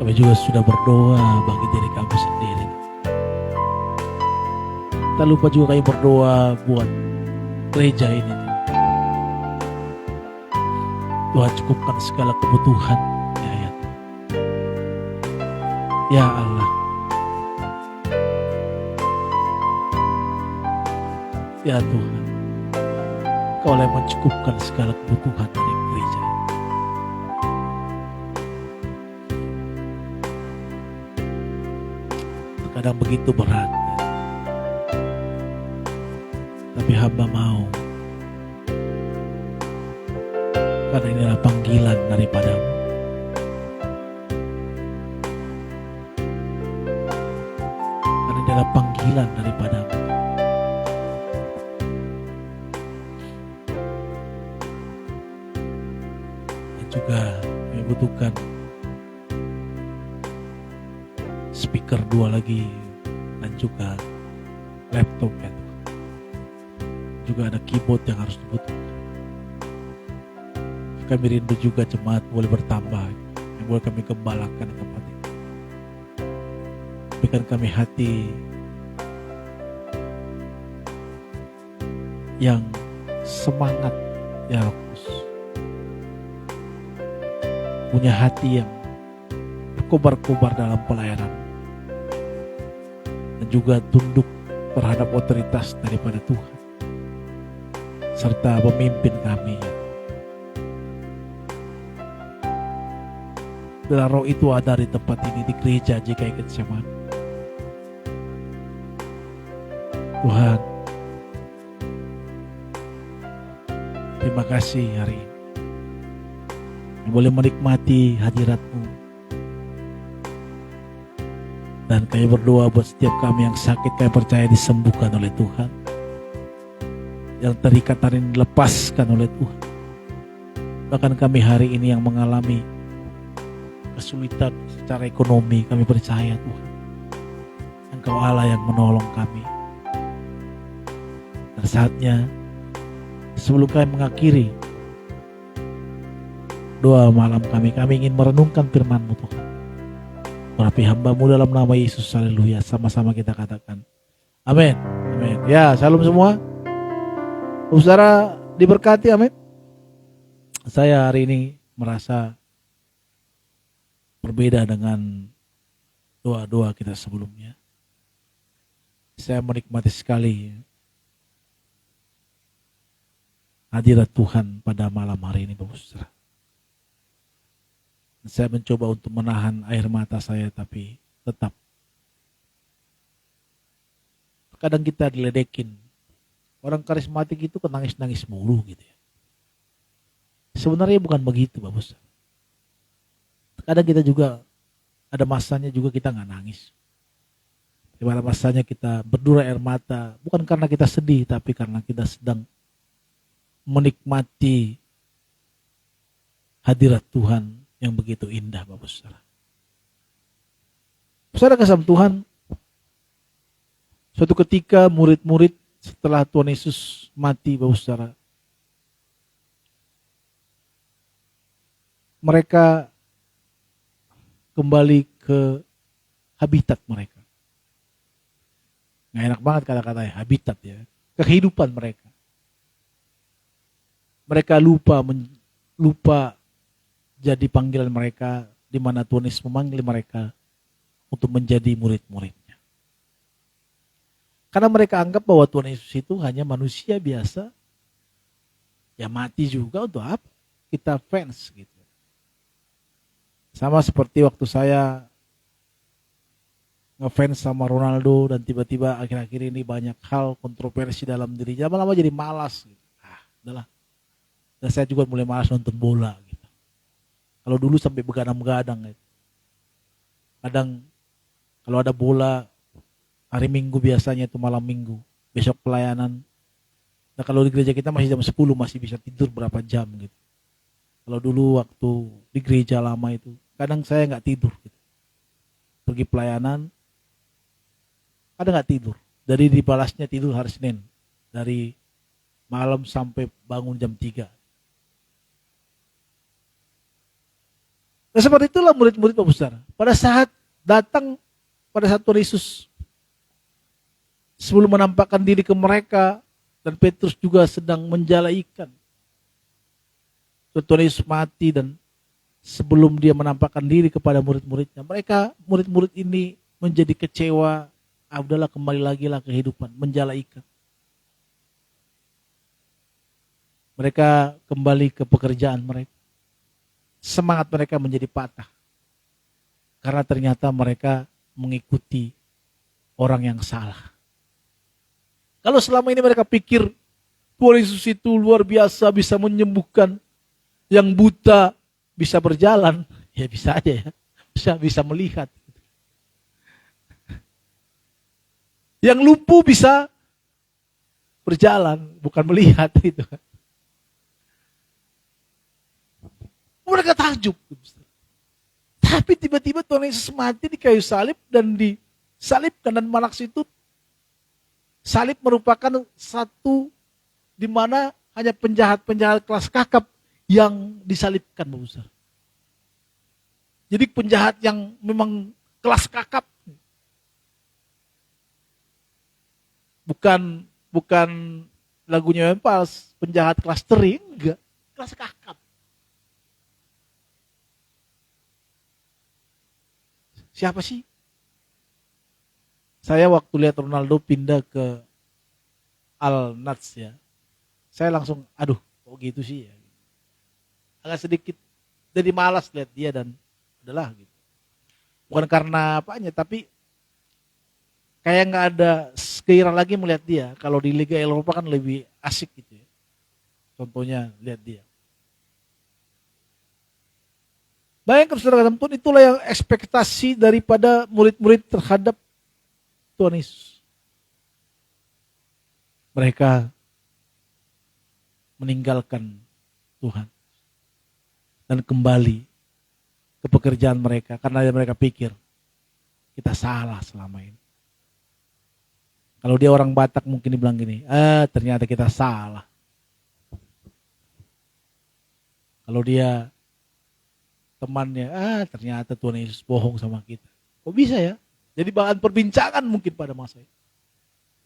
Kami juga sudah berdoa bagi diri kami sendiri. Tak lupa juga kami berdoa buat gereja ini. Tuhan cukupkan segala kebutuhan. Ya Tuhan. Ya Allah. Ya Tuhan. Kau yang mencukupkan segala kebutuhan dari gereja. Terkadang begitu berat. Tapi hamba mau. Karena inilah panggilan daripadamu. Karena inilah panggilan daripadamu. Dan juga membutuhkan speaker 2 lagi. Dan juga laptop ya Tuhan. Juga ada keyboard yang harus dibutuhkan. Kami rindu juga jemaat boleh bertambah, yang boleh kami gembalakan di tempat ini. Berikan kami hati yang semangat, ya Roh Kudus. Punya hati yang berkobar-kobar dalam pelayanan. Dan juga tunduk terhadap otoritas daripada Tuhan. Serta pemimpin kami. Bila roh itu ada di tempat ini, di gereja GKI Getsemani. Tuhan, terima kasih hari ini. Yang boleh menikmati hadirat-Mu. Dan kami berdoa buat setiap kami yang sakit, kami percaya disembuhkan oleh Tuhan. Yang terikat hari ini dilepaskan oleh Tuhan. Bahkan kami hari ini yang mengalami kesulitan secara ekonomi, kami percaya Tuhan, Engkau Allah yang menolong kami. Dan saatnya sebelum kami mengakhiri doa malam kami ingin merenungkan firman-Mu Tuhan. Urapi hamba-Mu dalam nama Yesus, haleluya. Sama-sama kita katakan amin, amin. Ya, salam semua. Saudara diberkati, amin. Saya hari ini merasa berbeda dengan doa-doa kita sebelumnya. Saya menikmati sekali hadirat Tuhan pada malam hari ini, Bapak Saudara. Saya mencoba untuk menahan air mata saya, tapi tetap. Kadang kita diledekin. Orang karismatik itu kan nangis-nangis mulu gitu ya. Sebenarnya bukan begitu, Bapak Saudara. Kadang kita juga ada masanya juga kita nggak nangis. Pada masanya kita berderai air mata, bukan karena kita sedih, tapi karena kita sedang menikmati hadirat Tuhan yang begitu indah, Bapak Saudara. Saudara kasih Tuhan, suatu ketika murid-murid setelah Tuhan Yesus mati, Bapak Saudara, mereka kembali ke habitat mereka. Nggak enak banget kata-katanya, habitat ya. Kehidupan mereka. Mereka lupa jadi panggilan mereka, di mana Tuhan Yesus memanggil mereka untuk menjadi murid-muridnya. Karena mereka anggap bahwa Tuhan Yesus itu hanya manusia biasa, ya mati juga untuk apa? Kita fans gitu. Sama seperti waktu saya ngefans sama Ronaldo dan tiba-tiba akhir-akhir ini banyak hal kontroversi dalam dirinya, lama-lama jadi malas gitu. Udahlah. Dan saya juga mulai malas nonton bola gitu. Kalau dulu sampai begadang-begadang gitu. Kadang kalau ada bola hari Minggu biasanya itu malam Minggu, besok pelayanan. Nah kalau di gereja kita masih jam 10 masih bisa tidur berapa jam gitu. Kalau dulu waktu di gereja lama itu, kadang saya nggak tidur. Gitu. Pergi pelayanan, kadang nggak tidur. Dari dibalasnya tidur hari Senin. Dari malam sampai bangun jam 3. Nah seperti itulah murid-murid Bapak Saudara. Pada saat Tuhan Yesus sebelum menampakkan diri ke mereka, Dan Petrus juga sedang menjala ikan. Tuhan Yesus mati dan sebelum dia menampakkan diri kepada murid-muridnya, murid-murid ini menjadi kecewa. Udahlah, kembali lagi lah kehidupan, menjala ikan. Mereka kembali ke pekerjaan mereka. Semangat mereka menjadi patah. Karena ternyata mereka mengikuti orang yang salah. Kalau selama ini mereka pikir Tuhan Yesus itu luar biasa, bisa menyembuhkan, yang buta bisa berjalan, ya bisa aja ya, bisa melihat. Yang lumpuh bisa berjalan, bukan melihat itu. Mereka takjub. Tapi tiba-tiba Tuhan Yesus mati di kayu salib dan disalibkan, dan maksud itu salib merupakan satu di mana hanya penjahat-penjahat kelas kakap yang disalibkan, Bapak Besar. Jadi penjahat yang memang kelas kakap. Bukan lagunya Pals, penjahat kelas teri, enggak, kelas kakap. Siapa sih? Saya waktu lihat Ronaldo pindah ke Al Nats ya, saya langsung, aduh, kok gitu sih ya. Agak sedikit jadi malas lihat dia dan udahlah gitu. Bukan karena apanya, tapi kayak nggak ada gairah lagi melihat dia. Kalau di Liga Eropa kan lebih asik gitu ya. Contohnya lihat dia. Bayangkan saudara Tuhan, itulah yang ekspektasi daripada murid-murid terhadap Tuhan Yesus. Mereka meninggalkan Tuhan dan kembali ke pekerjaan mereka karena mereka pikir kita salah selama ini. Kalau dia orang Batak mungkin dibilang gini, ternyata kita salah. Kalau dia temannya, ternyata Tuhan Yesus bohong sama kita. Kok bisa ya? Jadi bahan perbincangan mungkin pada masa itu.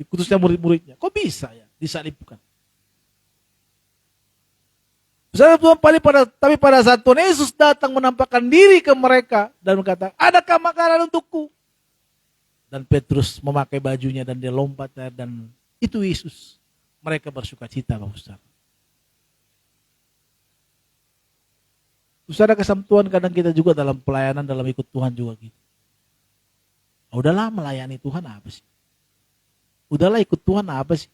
Khususnya murid-muridnya. Kok bisa ya disalibkan? Tapi pada saat Tuhan Yesus datang menampakkan diri ke mereka dan berkata, adakah makanan untukku? Dan Petrus memakai bajunya dan dia lompat dan itu Yesus. Mereka bersuka cita, Bapak Ustaz. Saudara, kesatuan kadang kita juga dalam pelayanan, dalam ikut Tuhan juga gitu. Udahlah, melayani Tuhan apa sih? Udahlah, ikut Tuhan apa sih?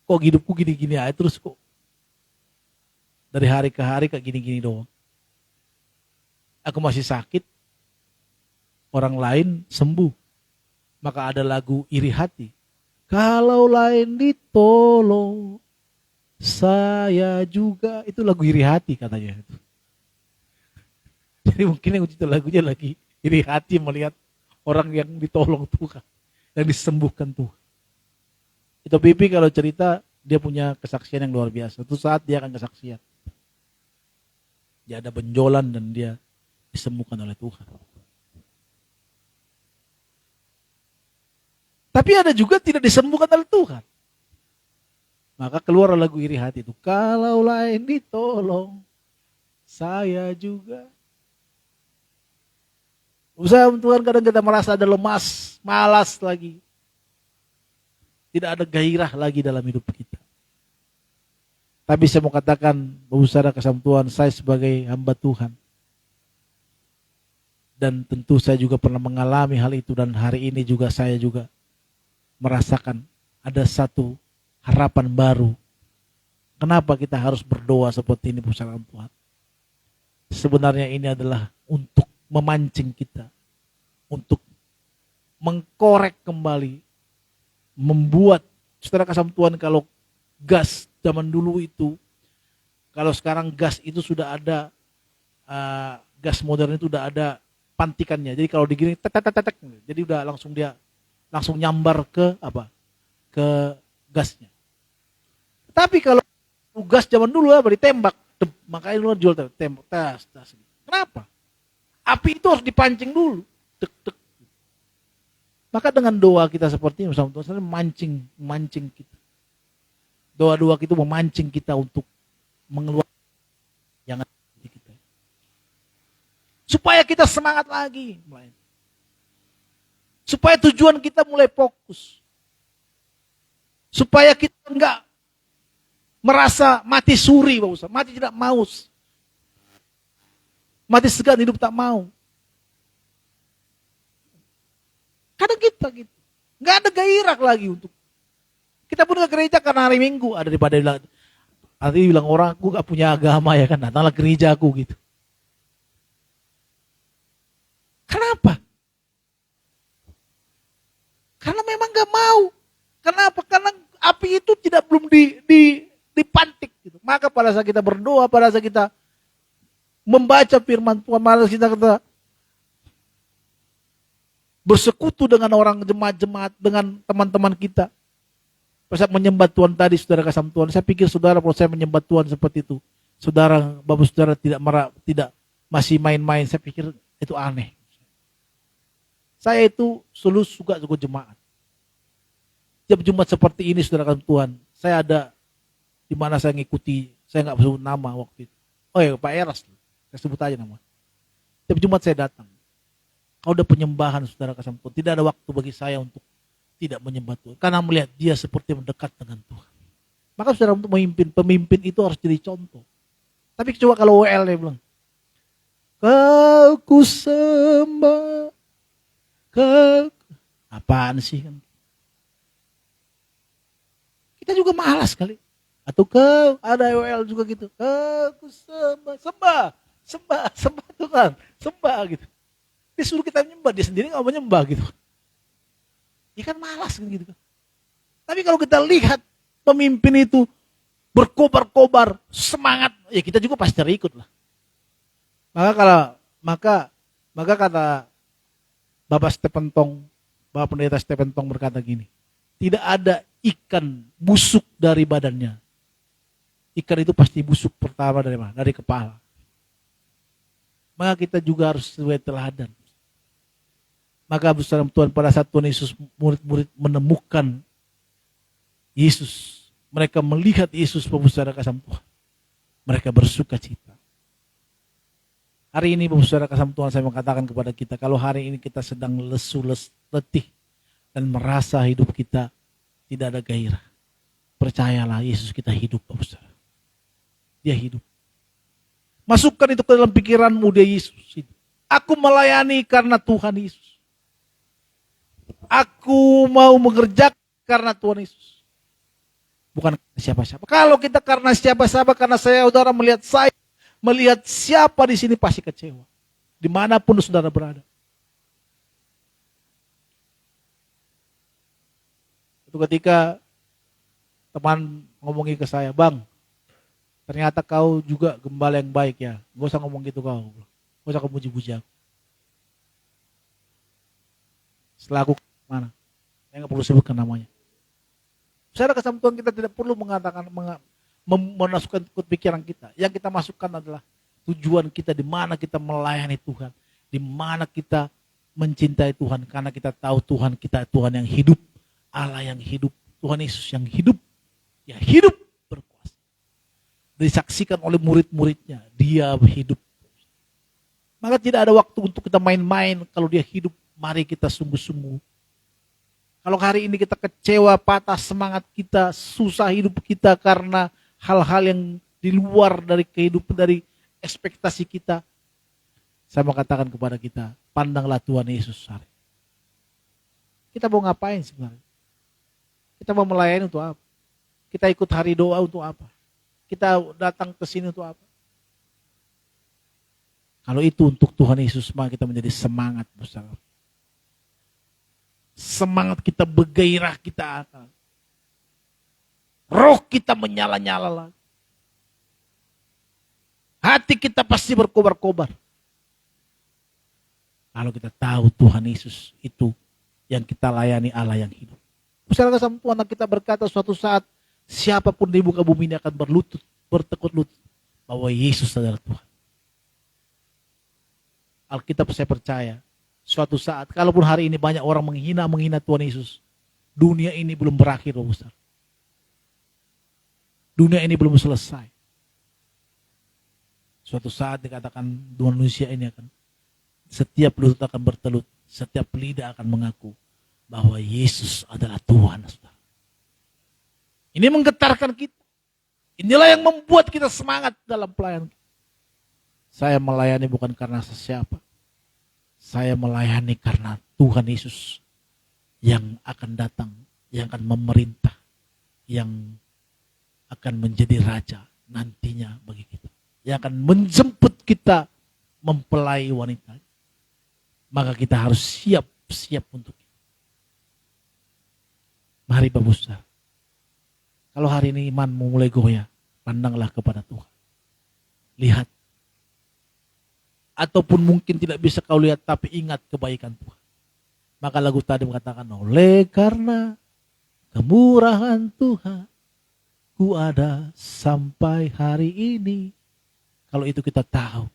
Kok hidupku gini-gini aja terus kok. Dari hari ke hari kayak gini-gini doang. Aku masih sakit, orang lain sembuh. Maka ada lagu iri hati. Kalau lain ditolong, saya juga. Itu lagu iri hati katanya. Jadi mungkin yang itu lagunya lagi iri hati melihat orang yang ditolong Tuhan, yang disembuhkan Tuhan. Itu Pipi kalau cerita, dia punya kesaksian yang luar biasa. Suatu saat dia akan kesaksian. Dia ada benjolan dan dia disembuhkan oleh Tuhan. Tapi ada juga tidak disembuhkan oleh Tuhan. Maka keluar lagu iri hati itu. Kalau lain ditolong, saya juga. Usaha Tuhan kadang kita merasa ada lemas, malas lagi. Tidak ada gairah lagi dalam hidup kita. Tapi saya mau katakan, berusaha kesam Tuhan, saya sebagai hamba Tuhan. Dan tentu saya juga pernah mengalami hal itu dan hari ini juga saya juga merasakan ada satu harapan baru. Kenapa kita harus berdoa seperti ini, berusaha Tuhan? Sebenarnya ini adalah untuk memancing kita, untuk mengkorek kembali, membuat, saudara kasih Tuhan, kalau gas zaman dulu itu, kalau sekarang gas itu sudah ada, gas modern itu sudah ada pantikannya. Jadi kalau digini, tek, jadi udah langsung nyambar ke apa? Ke gasnya. Tapi kalau gas zaman dulu ditembak, makanya lu jual tembak, tas. Kenapa? Api itu harus dipancing dulu. Tek. Maka dengan doa kita seperti ini, bersama Tuhan, mancing kita. Doa-doa itu memancing kita untuk mengeluarkan yang ada di kita. Supaya kita semangat lagi. Supaya tujuan kita mulai fokus. Supaya kita enggak merasa mati suri, Pak Ustaz. Mati tidak mau. Mati segan, hidup tak mau. Kadang kita gitu. Enggak ada gairah lagi untuk. Kita pun ke gereja karena hari Minggu. Ada daripada bilang, artinya bilang orang aku gak punya agama ya kan. Datanglah gereja aku gitu. Kenapa? Karena memang gak mau. Kenapa? Karena api itu belum dipantik. Gitu. Maka pada saat kita berdoa, pada saat kita membaca firman Tuhan, pada saat kita bersekutu dengan orang jemaat-jemaat, dengan teman-teman kita. Pada saat menyembah Tuhan tadi, saudara kasih Tuhan, saya pikir saudara kalau saya menyembah Tuhan seperti itu, saudara, bapak saudara tidak masih main-main, saya pikir itu aneh. Saya itu selalu suka jemaat. Tiap Jumat seperti ini, saudara kasih Tuhan, saya ada di mana saya ngikuti, saya nggak sebut nama waktu itu. Oh ya, Pak Eras, saya sebut aja nama. Tiap Jumat saya datang. Kalau ada penyembahan, saudara kasih Tuhan, tidak ada waktu bagi saya untuk tidak menyembah Tuhan. Karena melihat dia seperti mendekat dengan Tuhan. Maka saudara, untuk pemimpin itu harus jadi contoh. Tapi coba kalau WL dia bilang, kau ku sembah, apaan sih kan? Kita juga malas kali. Atau kau, ada WL juga gitu. Kau ku sembah Tuhan, sembah gitu. Dia suruh kita menyembah, dia sendiri nggak menyembah gitu. Ya kan malas kan gitu kan. Tapi kalau kita lihat pemimpin itu berkobar-kobar, semangat, ya kita juga pasti terikut lah. Maka kata Bapak Pendeta Stephen Tong berkata gini, tidak ada ikan busuk dari badannya. Ikan itu pasti busuk pertama dari mana? Dari kepala. Maka kita juga harus sesuai teladan. Maka bersama Tuhan, pada saat Tuhan Yesus murid-murid menemukan Yesus, mereka melihat Yesus saudara kasih Tuhan, mereka bersuka cita. Hari ini saudara kasih Tuhan, saya mengatakan kepada kita, kalau hari ini kita sedang letih dan merasa hidup kita tidak ada gairah, percayalah Yesus kita hidup, saudara. Dia hidup. Masukkan itu ke dalam pikiranmu, dia Yesus hidup. Aku melayani karena Tuhan Yesus. Aku mau mengerjakan karena Tuhan Yesus. Bukan siapa-siapa. Kalau kita karena siapa-siapa, karena saudara melihat siapa di sini pasti kecewa. Dimanapun saudara berada. Itu ketika teman ngomongi ke saya, Bang, ternyata kau juga gembala yang baik ya. Gak usah ngomong gitu kau. Gak usah kamu puji-puji aku. Setelah aku mana? Saya gak perlu sebutkan namanya. Saudara kasih Tuhan, kita tidak perlu mengatakan, memasukkan ke pikiran kita. Yang kita masukkan adalah tujuan kita, di mana kita melayani Tuhan. Di mana kita mencintai Tuhan. Karena kita tahu Tuhan kita Tuhan yang hidup. Allah yang hidup. Tuhan Yesus yang hidup. Ya hidup berkuasa. Disaksikan oleh murid-muridnya. Dia hidup. Maka tidak ada waktu untuk kita main-main. Kalau dia hidup, mari kita sungguh-sungguh. Kalau hari ini kita kecewa, patah semangat kita, susah hidup kita karena hal-hal yang di luar dari kehidupan, dari ekspektasi kita. Saya mau katakan kepada kita, pandanglah Tuhan Yesus hari. Kita mau ngapain sebenarnya? Kita mau melayani untuk apa? Kita ikut hari doa untuk apa? Kita datang ke sini untuk apa? Kalau itu untuk Tuhan Yesus, maka kita menjadi semangat besar. Semangat kita bergairah, kita akan. Roh kita menyala-nyala lagi. Hati kita pasti berkobar-kobar. Kalau kita tahu Tuhan Yesus itu yang kita layani, Allah yang hidup. Misalnya sama Tuhan kita berkata suatu saat, siapapun di muka bumi ini akan bertekuk lutut bahwa Yesus adalah Tuhan. Alkitab saya percaya, suatu saat, kalaupun hari ini banyak orang menghina Tuhan Yesus, dunia ini belum berakhir, Bapak Ustaz. Dunia ini belum selesai. Suatu saat dikatakan manusia ini akan, setiap lutut akan bertelut, setiap lidah akan mengaku bahwa Yesus adalah Tuhan. Saudara. Ini menggetarkan kita. Inilah yang membuat kita semangat dalam pelayanan. Saya melayani bukan karena sesiapa. Saya melayani karena Tuhan Yesus yang akan datang, yang akan memerintah, yang akan menjadi raja nantinya bagi kita. Yang akan menjemput kita mempelai wanita. Maka kita harus siap untuk itu. Mari Bapak Saudara. Kalau hari ini imanmu mulai goyah, pandanglah kepada Tuhan. Lihat. Ataupun mungkin tidak bisa kau lihat, tapi ingat kebaikan Tuhan. Maka lagu tadi mengatakan, oleh karena kemurahan Tuhan, ku ada sampai hari ini. Kalau itu kita tahu,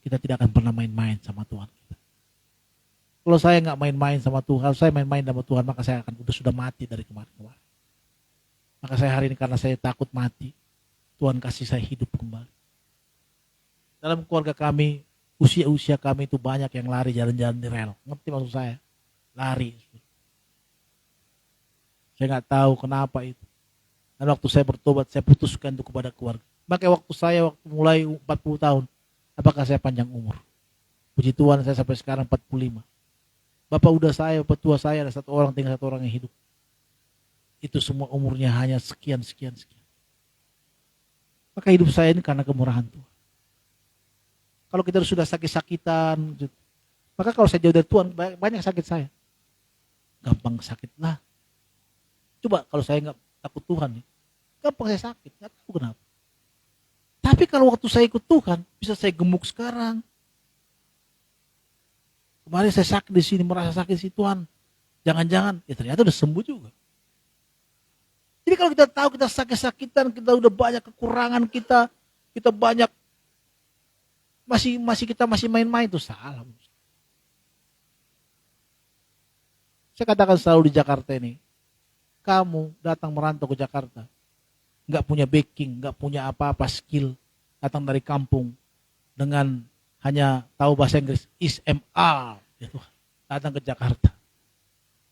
kita tidak akan pernah main-main sama Tuhan kita. Kalau saya nggak main-main sama Tuhan, kalau saya main-main sama Tuhan, maka saya akan sudah mati dari kemarin-kemarin. Maka saya hari ini karena saya takut mati, Tuhan kasih saya hidup kembali. Dalam keluarga kami, usia kami itu banyak yang lari jalan-jalan di rel. Ngerti maksud saya? Lari. Saya nggak tahu kenapa itu. Dan waktu saya bertobat, saya putuskan untuk kepada keluarga. Maka waktu mulai 40 tahun, apakah saya panjang umur? Puji Tuhan saya sampai sekarang 45. Bapak bapak tua saya, ada tinggal satu orang yang hidup. Itu semua umurnya hanya sekian. Maka hidup saya ini karena kemurahan Tuhan. Kalau kita sudah sakit-sakitan, maka kalau saya jauh dari Tuhan, banyak sakit saya. Gampang sakit lah. Coba kalau saya nggak takut Tuhan, gampang saya sakit, nggak tahu kenapa. Tapi kalau waktu saya ikut Tuhan, bisa saya gemuk sekarang. Kemarin saya sakit di sini, merasa sakit sih Tuhan. Jangan-jangan, ya ternyata udah sembuh juga. Jadi kalau kita tahu kita sakit-sakitan, kita udah banyak kekurangan kita banyak kita masih main-main, itu salah. Saya katakan selalu di Jakarta ini, kamu datang merantau ke Jakarta, nggak punya backing, nggak punya apa-apa skill, datang dari kampung dengan hanya tahu bahasa Inggris, ISMR, gitu, datang ke Jakarta.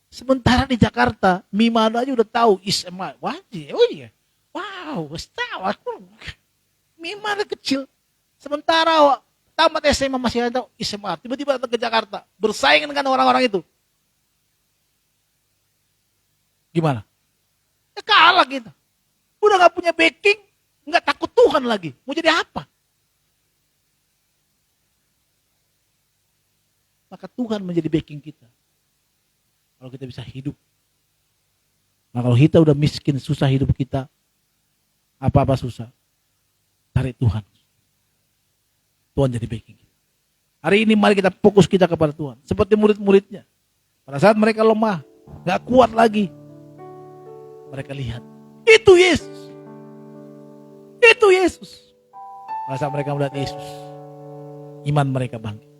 Sementara di Jakarta, Mimana aja udah tahu ISMR, wajib, oh iya, wow, tahu aku, Mimana kecil. Sementara tamat SMA masih ada SMA, tiba-tiba datang ke Jakarta, bersaing dengan orang-orang itu. Gimana? Ya kalah kita. Udah gak punya backing, gak takut Tuhan lagi. Mau jadi apa? Maka Tuhan menjadi backing kita. Kalau kita bisa hidup. Nah kalau kita udah miskin, susah hidup kita, apa-apa susah, cari Tuhan. Tuhan jadi backing kita. Hari ini mari kita fokus kita kepada Tuhan. Seperti murid-muridnya. Pada saat mereka lemah, gak kuat lagi, mereka lihat, itu Yesus. Itu Yesus. Pada saat mereka melihat Yesus, iman mereka bangkit.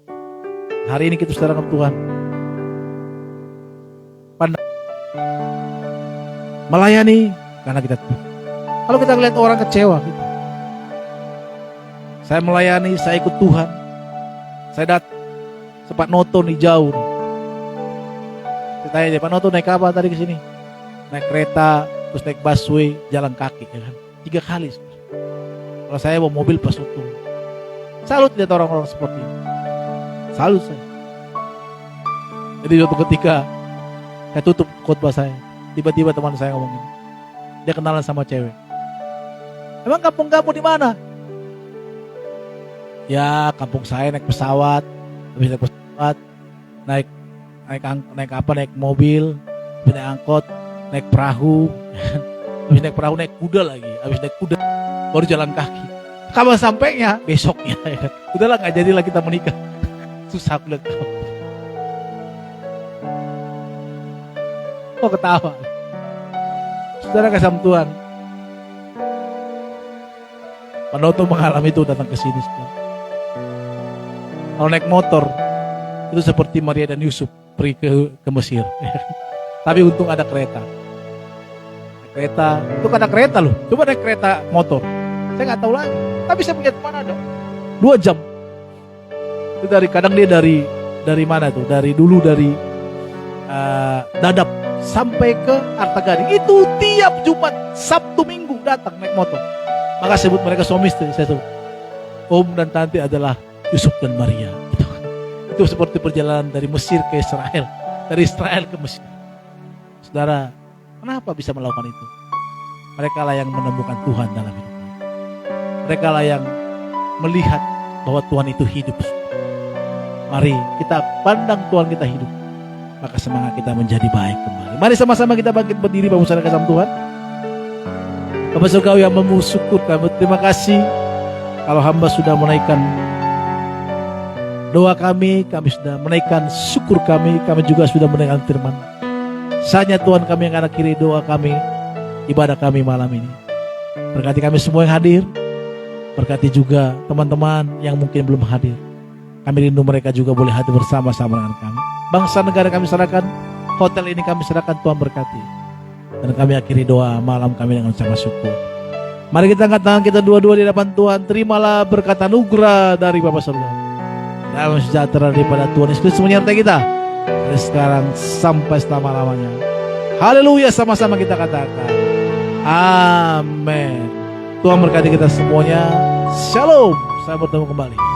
Hari ini kita saudara Tuhan, pandang, melayani karena kita Tuhan. Kalau kita lihat orang kecewa, gitu. Saya melayani, saya ikut Tuhan. Saya sempat nonton di jauh. Saya tanya dia, Pak Noto naik apa tadi ke sini? Naik kereta, terus naik busway, jalan kaki, ya kan? 3 kali. Kalau saya bawa mobil pas itu. Salut lihat orang-orang seperti itu. Salut saya. Jadi suatu ketika saya tutup khotbah saya, tiba-tiba teman saya ngomong gini. Dia kenalan sama cewek. Emang kampung kamu di mana? Ya kampung saya naik pesawat, habis naik pesawat, naik mobil, habis naik angkot, naik perahu, habis naik perahu naik kuda lagi, habis naik kuda baru jalan kaki. Kapan sampainya? Besoknya. Ya. Udahlah nggak jadilah kita menikah. Susah aku lihat kamu. Kok ketawa? Saudara kasih Tuhan. Pak Noto mengalami itu datang ke sini. Kalau naik motor itu seperti Maria dan Yusuf pergi ke Mesir. Tapi untung ada kereta. Naik kereta. Itu kadang kereta loh. Coba naik kereta motor. Saya nggak tahu lagi. Tapi saya punya teman ada 2 jam. Itu kadang dia dari mana tuh? Dari Dadap sampai ke Arta Gading. Itu tiap Jumat, Sabtu, Minggu datang naik motor. Maka sebut mereka suami istri. Saya sebut Om dan Tante adalah Yusuf dan Maria. Itu seperti perjalanan dari Mesir ke Israel, dari Israel ke Mesir. Saudara, kenapa bisa melakukan itu? Mereka lah yang menemukan Tuhan dalam hidupnya. Mereka lah yang melihat bahwa Tuhan itu hidup. Mari kita pandang Tuhan kita hidup, maka semangat kita menjadi baik kembali. Mari sama-sama kita bangkit berdiri, Bapak Saudara kasih Tuhan. Bapak Saudara yang memusyukur kami, terima kasih kalau hamba sudah menaikkan doa kami sudah menaikkan syukur kami juga sudah menaikkan firman. Saatnya Tuhan kami yang akan akhiri doa kami, ibadah kami malam ini. Berkati kami semua yang hadir, berkati juga teman-teman yang mungkin belum hadir. Kami rindu mereka juga boleh hadir bersama-sama dengan kami. Bangsa negara kami serahkan, hotel ini kami serahkan, Tuhan berkati. Dan kami akhiri doa malam kami dengan sangat syukur. Mari kita angkat tangan kita dua-dua di hadapan Tuhan. Terimalah berkat anugerah dari Bapa Surga. Damai sejahtera daripada Tuhan Yesus Kristus menyertai kita dari sekarang sampai selama-lamanya. Haleluya, sama-sama kita katakan amin. Tuhan berkati kita semuanya. Shalom. Sampai bertemu kembali.